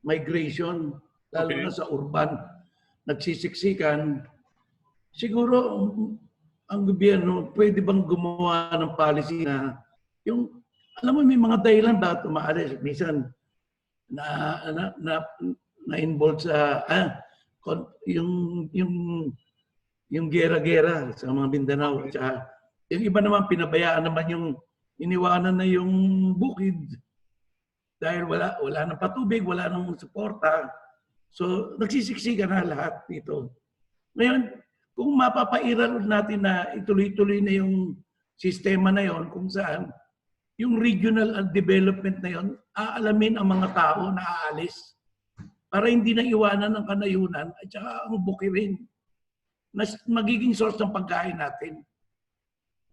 migration, lalo na sa urban, nagsisiksikan. Siguro ang gobyerno pwede bang gumawa ng policy na yung, alam mo, may mga dahilan bakit umaalis. Minsan na-involve sa yung gera-gera sa mga Mindanao. Tsaka, yung iba naman, pinabayaan naman yung iniwanan na yung bukid. Dahil wala nang patubig, wala nang suporta. So, nagsisiksikan na lahat dito. Ngayon, kung mapapairal natin na ituloy-tuloy na yung sistema na yon kung saan yung regional development na yon, aalamin ang mga tao na aalis para hindi na iwanan ng kanayunan at saka ang bukirin na magiging source ng pagkain natin.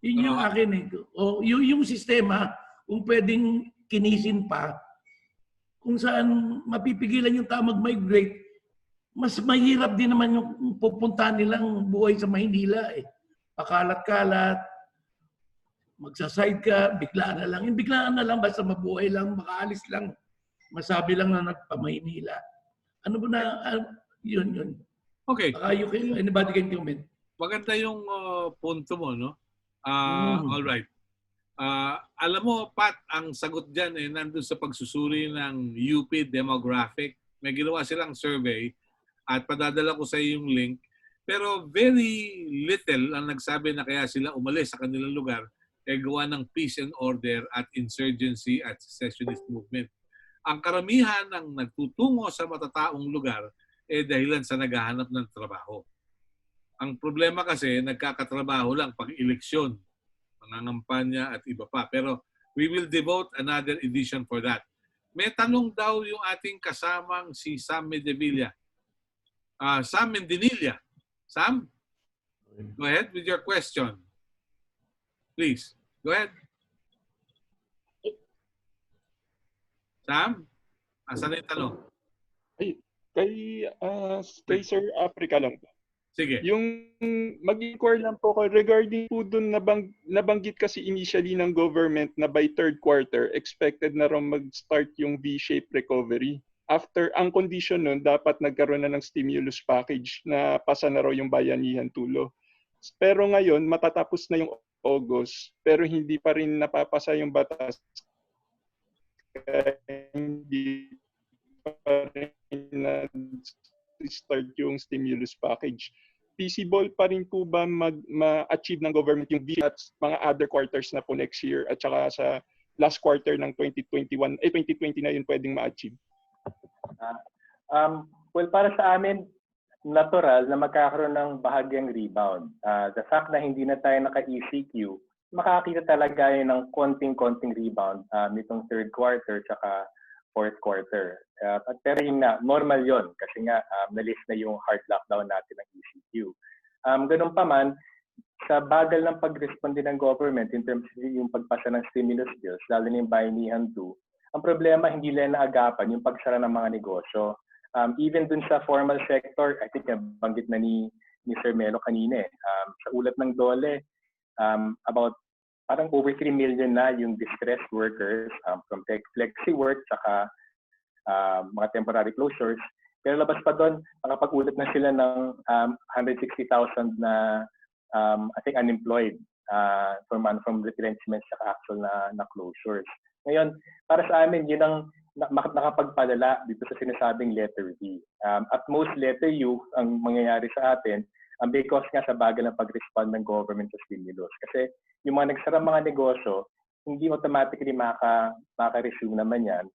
Yun yung akin eh. O yung sistema, kung pwedeng kinisin pa, kung saan mapipigilan yung tao mag-migrate, mas mahirap din naman yung pupuntahan nilang buhay sa Maynila eh. Pakalat-kalat, magsaside ka, biglaan na lang. Yung biglaan na lang, basta mabuhay lang, makaalis lang, masabi lang na nagpa-Maynila. Ano ba na, yun. Okay. Anybody can comment. Maganda yung punto mo, no? All right. Alam mo, Pat, ang sagot dyan eh, nandun sa pagsusuri ng UP demographic. May ginawa silang survey at padadala ko sa iyo yung link. Pero very little ang nagsabi na kaya sila umalis sa kanilang lugar eh gawa ng peace and order at insurgency at secessionist movement. Ang karamihan ng nagtutungo sa matataong lugar eh dahilan sa naghahanap ng trabaho. Ang problema kasi nagkakatrabaho lang pag eleksyon, pangangampanya at iba pa. Pero we will devote another edition for that. May tanong daw yung ating kasamang si Sam Medevilla. Sam Mendinilla. Sam, go ahead with your question. Please, go ahead. Sam, asan na yung tanong? Kay Sir Africa lang. Sige. Yung mag-inquire lang po ko regarding po dun nabanggit kasi initially ng government na by third quarter expected na raw mag-start yung V-shaped recovery. After, ang condition nun, dapat nagkaroon na ng stimulus package na pasa na raw yung bayanihan tulo. Pero ngayon, matatapos na yung August, pero hindi pa rin napapasa yung batas. Hindi pa rin na-start yung stimulus package. Feasible pa rin po ba ma-achieve ng government yung V at mga other quarters na po next year at saka sa last quarter ng 2020 na yun pwedeng ma-achieve? Well, para sa amin, natural na magkakaroon ng bahagyang rebound. The fact na hindi na tayo naka-ECQ, makakita talaga yun ng konting-konting rebound nitong third quarter tsaka fourth quarter. Pero yun nga, normal yun kasi nga na-list na yung hard lockdown natin ng ECQ. Ganun pa man, sa bagal ng pag-responde ng government in terms of yung pagpasa ng stimulus bills, lalo na yung bayanihan 2, ang problema hindi lang naagapan yung pagsara ng mga negosyo. Even dun sa formal sector, I think banggit na ni Sir Melo kanina sa ulat ng DOLE, about parang over 3 million na yung distressed workers from flexi work saka mga temporary closures. Pero labas pa doon, nakapag-ulat na sila ng 160,000 na I think unemployed from retrenchments saka actual na closures. Ngayon, para sa amin, yun ang nakapagpadala dito sa sinasabing letter V. At most letter U ang mangyayari sa atin because nga sa bagal ng pag-respond ng government sa stimulus. Kasi yung mga nagsara mga negosyo, hindi automatically maka-resume naman yan.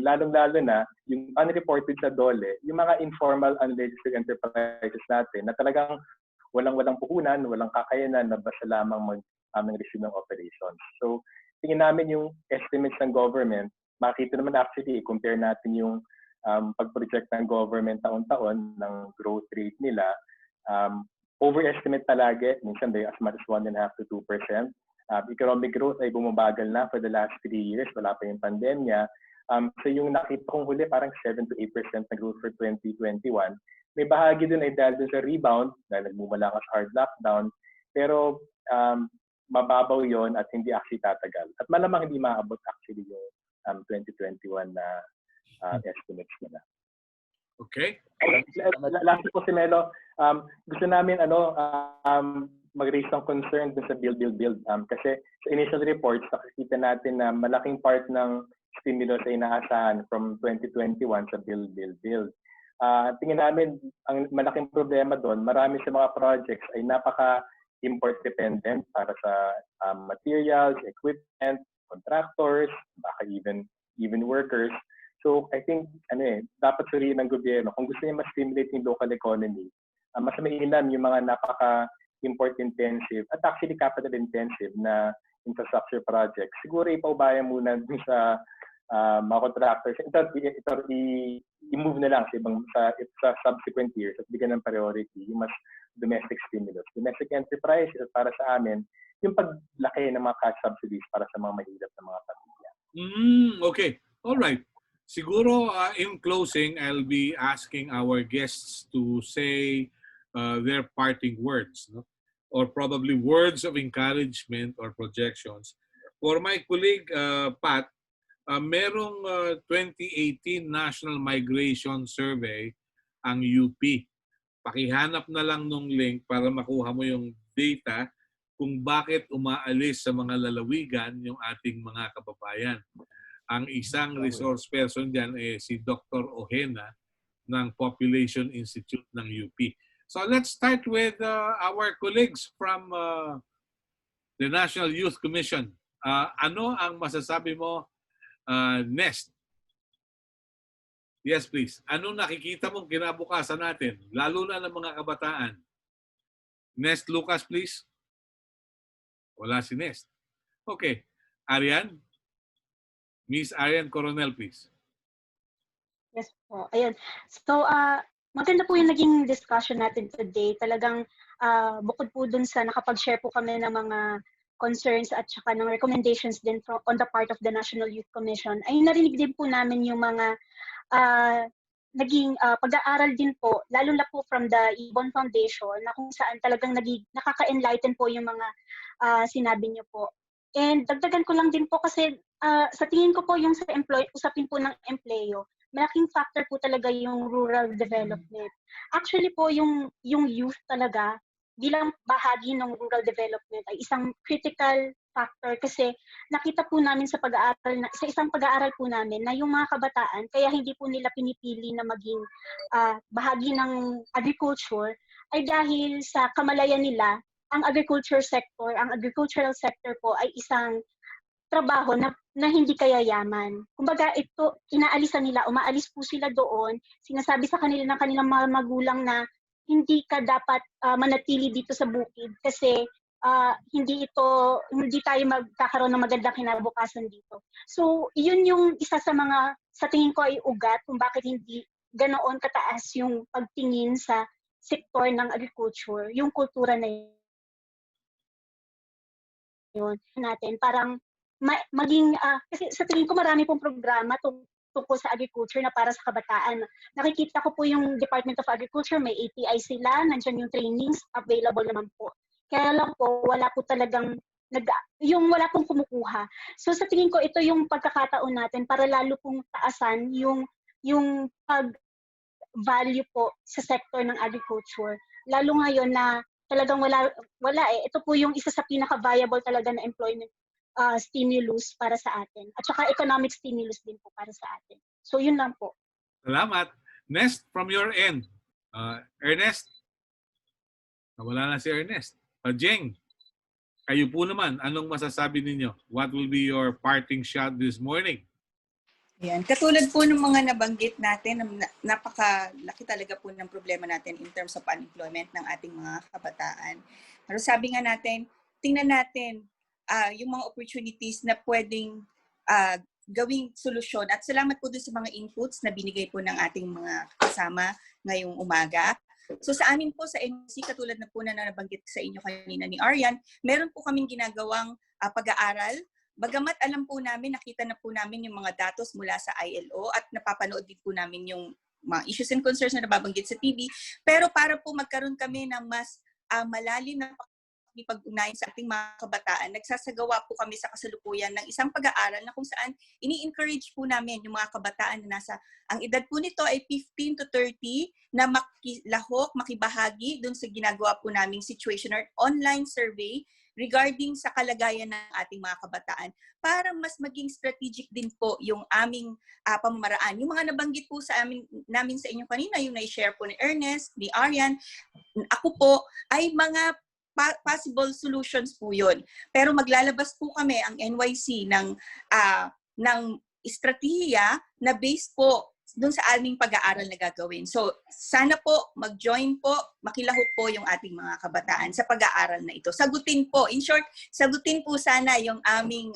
Lalong-lalo na, yung unreported sa DOLE, yung mga informal unregistered enterprises natin na talagang walang puhunan, walang kakayanan na basta lamang mag-resume ng operations. So, tingin namin yung estimates ng government, makita naman actually, compare natin yung pag-project ng government taon-taon ng growth rate nila, overestimate palagi, minsan as much as 1.5 to 2%. Economic growth ay bumabagal na for the last 3 years, wala pa yung pandemya. So yung nakita kong huli, parang 7 to 8% na growth for 2021. May bahagi dun ay dahil dun sa rebound, dahil nagmumula ka sa hard lockdown, pero mababaw yon at hindi actually tatagal. At malamang hindi maabot actually yung 2021 na estimates nila. Okay. Last po si Melo, gusto namin mag-raise ng concern dun sa build. Kasi sa initial reports, nakikita natin na malaking part ng stimulus ay inaasahan from 2021 sa build. Tingin namin, ang malaking problema doon, marami sa mga projects ay import dependent para sa materials, equipment, contractors, baka even workers. So I think dapat suriin ng gobyerno kung gusto niya ma-stimulate yung local economy, mas mainam yung mga napaka-import intensive at actually capital intensive na infrastructure projects. Siguro ipaubaya muna dun sa mga contractors. Ito i-move na lang sa subsequent years at bigyan ng priority yung mas domestic stimulus. Domestic enterprise para sa amin, yung paglaki ng mga cash subsidies para sa mga mahirap na mga pamilya. Okay. All right. Siguro in closing, I'll be asking our guests to say their parting words, no? Or probably words of encouragement or projections. For my colleague, Pat, merong 2018 National Migration Survey ang UP. Pakihanap na lang nung link para makuha mo yung data kung bakit umaalis sa mga lalawigan yung ating mga kababayan. Ang isang resource person dyan si Dr. Ojena ng Population Institute ng UP. So let's start with our colleagues from the National Youth Commission. Ano ang masasabi mo, Nest? Yes, please. Anong nakikita mong kinabukasan natin, lalo na ng mga kabataan? Nest Lucas, please. Wala si Nest. Okay. Arian? Miss Arian Coronel, please. Yes po. Ayun. So, maganda po yung naging discussion natin today. Talagang bukod po dun sa nakapag-share po kami ng mga concerns at saka ng recommendations din on the part of the National Youth Commission, ay narinig din po namin yung mga naging pag-aaral din po, lalo na po from the Ibon Foundation, na kung saan talagang nakaka-enlighten po yung mga sinabi niyo po. And dagdagan ko lang din po kasi sa tingin ko po yung sa usapin po ng empleyo, malaking factor po talaga yung rural development. Actually po yung youth talaga bilang bahagi ng rural development ay isang critical factor kasi nakita po namin sa pag-aaral sa isang pag-aaral po namin na yung mga kabataan kaya hindi po nila pinipili na maging bahagi ng agriculture ay dahil sa kamalayan nila ang agricultural sector po ay isang trabaho na hindi kaya yaman. Kumbaga ito inaalisan nila, umaalis po sila doon, sinasabi sa kanila ng kanilang mga magulang na hindi ka dapat manatili dito sa bukid kasi hindi tayo magkakaroon ng magandang kinabukasan dito. So, yun yung isa sa mga sa tingin ko ay ugat kung bakit hindi ganoon kataas yung pagtingin sa sektor ng agriculture, yung kultura na yun natin. Parang maging, kasi sa tingin ko marami pong programa tungkol sa agriculture na para sa kabataan. Nakikita ko po yung Department of Agriculture, may API sila, nandiyan yung trainings, available naman po. Kaya lang po, wala po talagang, wala pong kumukuha. So sa tingin ko, ito yung pagkakataon natin para lalo pong taasan yung pag-value po sa sector ng agriculture. Lalo ngayon na talagang wala eh. Ito po yung isa sa pinaka-viable talaga na employment stimulus para sa atin. At saka economic stimulus din po para sa atin. So yun lang po. Salamat. Nest, from your end. Ernest? Nawala na si Ernest. Jeng, kayo po naman, anong masasabi ninyo? What will be your parting shot this morning? Ayan. Katulad po ng mga nabanggit natin, napakalaki talaga po ng problema natin in terms of unemployment ng ating mga kabataan. Pero sabi nga natin, tingnan natin yung mga opportunities na pwedeng gawing solusyon. At salamat po dun sa mga inputs na binigay po ng ating mga kasama ngayong umaga. So sa amin po sa NC, katulad na po na nabanggit sa inyo kanina ni Arian, meron po kaming ginagawang pag-aaral. Bagamat alam po namin, nakita na po namin yung mga datos mula sa ILO at napapanood din po namin yung mga issues and concerns na nababanggit sa TV. Pero para po magkaroon kami ng mas malalim na pag-ugnayan sa ating mga kabataan, nagsasagawa po kami sa kasalukuyan ng isang pag-aaral na kung saan ini-encourage po namin yung mga kabataan na ang edad po nito ay 15 to 30 na makilahok, makibahagi dun sa ginagawa po naming situational online survey regarding sa kalagayan ng ating mga kabataan para mas maging strategic din po yung aming pamamaraan. Yung mga nabanggit po namin sa inyo kanina, yung na-share po ni Ernest, ni Arian, ako po ay mga possible solutions po yun. Pero maglalabas po kami ang NYC ng estratehiya na based po dun sa aming pag-aaral na gagawin. So, sana po, mag-join po, makilahok po yung ating mga kabataan sa pag-aaral na ito. Sagutin po, in short, sagutin po sana yung aming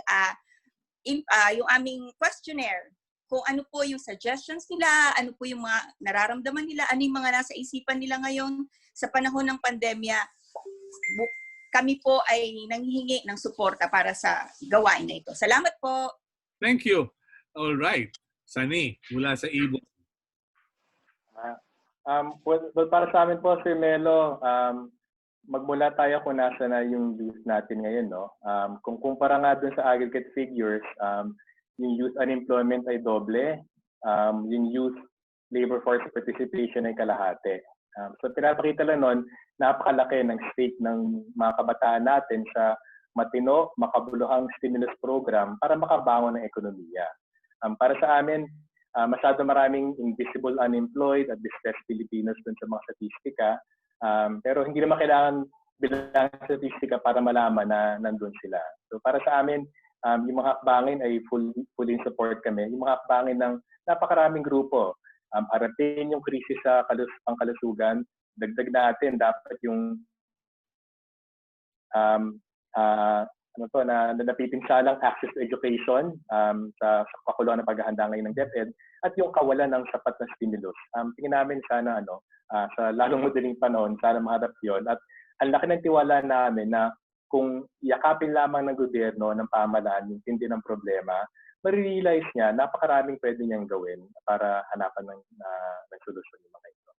questionnaire. Kung ano po yung suggestions nila, ano po yung mga nararamdaman nila, ano yung mga nasa isipan nila ngayon sa panahon ng pandemya. Kami po ay nanghihingi ng suporta para sa gawain na ito. Salamat po. Thank you. All right. Sunny, mula sa Ibo. Well, para sa amin po, Sir Melo, magmula tayo kung nasa na yung youth natin ngayon, no? Kung kumpara nga dun sa aggregate figures, yung youth unemployment ay doble, yung youth labor force participation ay kalahati. So pinapakita lang nun, napakalaki ng stake ng mga kabataan natin sa matino, makabuluhang stimulus program para makabangon ng ekonomiya. Para sa amin, masyado maraming invisible unemployed at distressed Filipinos dun sa mga statistika. Pero hindi naman kailangan bilang statistika para malaman na nandun sila. So para sa amin, yung mga hakbangin ay fully support kami. Yung mga hakbangin ng napakaraming grupo. Harapin yung krisis sa pangkalusugan, dagdag natin dapat yung napitinsalang access to education sa pakuluan ng paghahanda ngayon ng DepEd at yung kawalan ng sapat na stimulus. Tingin namin sana sa lalong madaling panahon, sana maharap yun. At ang laki ng tiwala namin na kung yakapin lamang ng gobyerno, ng pamahalaan, yung tindi ng problema, marirealize niya, napakaraming pwede niyang gawin para hanapan ng solusyon yung mga ito.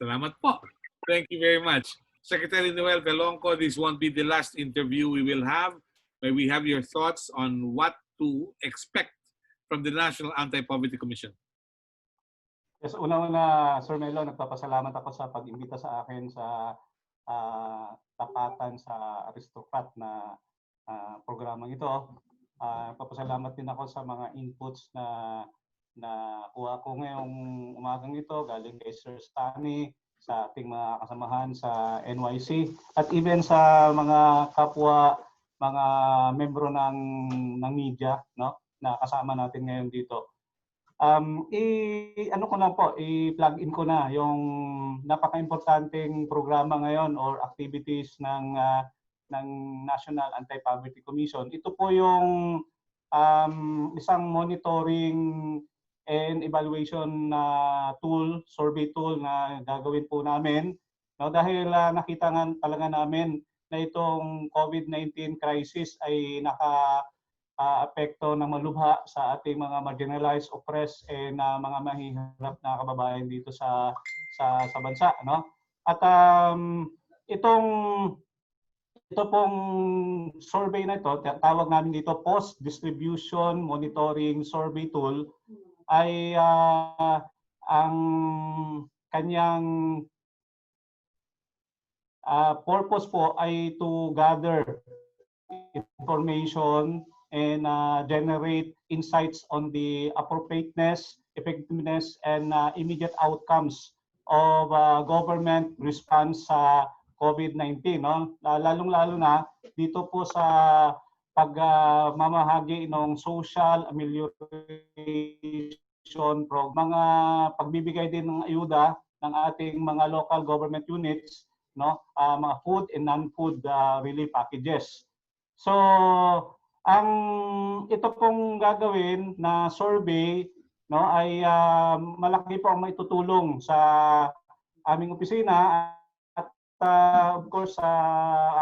Salamat po. Thank you very much. Secretary Noel Velonco, this won't be the last interview we will have. May we have your thoughts on what to expect from the National Anti-Poverty Commission? Yes, una-una, Sir Melo, nagpapasalamat ako sa pag-imbita sa akin sa tapatan sa aristocrat na programang ito. Papasalamat din ako sa mga inputs na kuha ko ngayong umagang ito galing kay Sir Stanley, sa ating mga kasamahan sa NYC at even sa mga kapwa, mga membro ng media, no, na kasama natin ngayon dito. I-plug in ko na yung napaka-importanteng programa ngayon or activities ng National Anti-Poverty Commission. Ito po yung isang monitoring and evaluation tool, survey tool na gagawin po namin. No, dahil nakita nga talaga namin na itong COVID-19 crisis ay naka-apekto ng malubha sa ating mga marginalized, oppressed, and mga mahihirap na kababayan dito sa bansa. No? At ito pong survey na ito, tawag namin dito Post-Distribution Monitoring Survey Tool, ay ang kanyang purpose po ay to gather information and generate insights on the appropriateness, effectiveness, and immediate outcomes of government response sa COVID-19. No? Lalong-lalo na dito po sa pagmamahagi ng social amelioration program, mga pagbibigay din ng ayuda ng ating mga local government units, no, mga food and non-food relief packages. So, ito pong gagawin na survey, no, ay malaki po ang maitutulong sa aming opisina at of course sa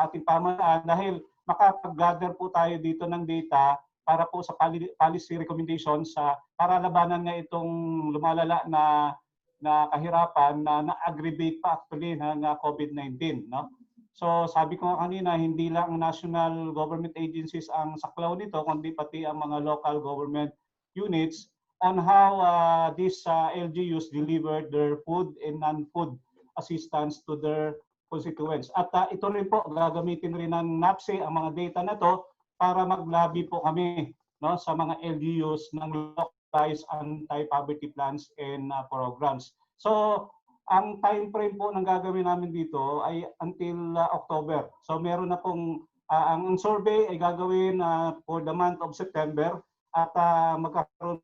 ating pamahalaan dahil makapag-gather po tayo dito ng data para po sa policy recommendations para labanan nga itong lumalala na kahirapan na na-aggravate pa actually ng COVID-19. No? So sabi ko nga kanina, hindi lang national government agencies ang saklaw nito, kundi pati ang mga local government units on how these LGUs delivered their food and non-food assistance to their constituents. At ito rin po, gagamitin rin ng NAPSE ang mga data na to para mag-lobby po kami, no, sa mga LGUs ng localized anti-poverty plans and programs. So, ang time frame po ng gagawin namin dito ay until October. So, meron na pong, ang survey ay gagawin for the month of September at magkakaroon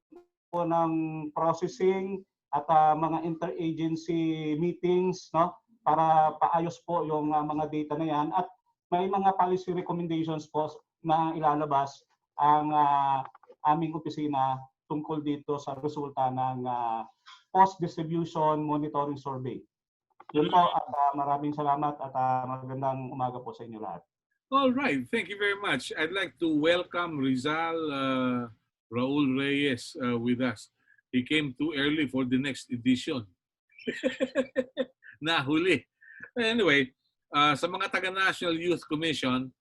ng processing at mga interagency meetings, no, para paayos po yung mga data na yan, at may mga policy recommendations po na ilalabas ang aming opisina tungkol dito sa resulta ng post-distribution monitoring survey. Yun po, at maraming salamat at magandang umaga po sa inyo lahat. All right. Thank you very much. I'd like to welcome Rizal Raul Reyes with us. He came too early for the next edition. Nahuli. Anyway, sa mga taga-National Youth Commission,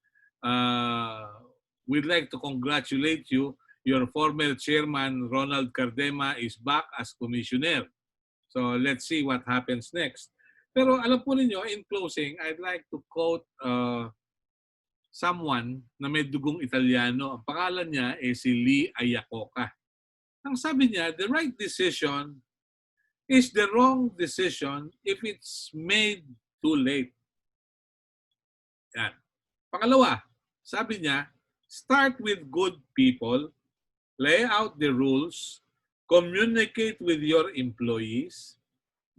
we'd like to congratulate you. Your former chairman, Ronald Cardema, is back as commissioner. So let's see what happens next. Pero alam po ninyo, in closing, I'd like to quote someone na may dugong Italiano. Ang pangalan niya ay si Lee Iacocca. Ang sabi niya, the right decision is the wrong decision if it's made too late. Yan. Pangalawa, sabi niya, start with good people, lay out the rules, communicate with your employees,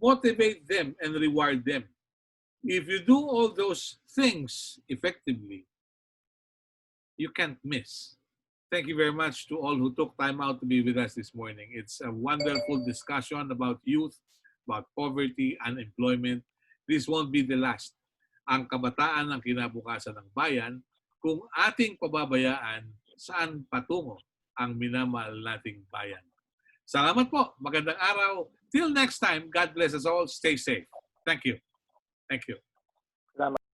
motivate them and reward them. If you do all those things effectively, you can't miss. Thank you very much to all who took time out to be with us this morning. It's a wonderful discussion about youth, about poverty, unemployment. This won't be the last. Ang kabataan ng kinabukasan ng bayan, kung ating pababayaan, saan patungo ang minamahal nating bayan. Salamat po. Magandang araw. Till next time, God bless us all. Stay safe. Thank you. Thank you.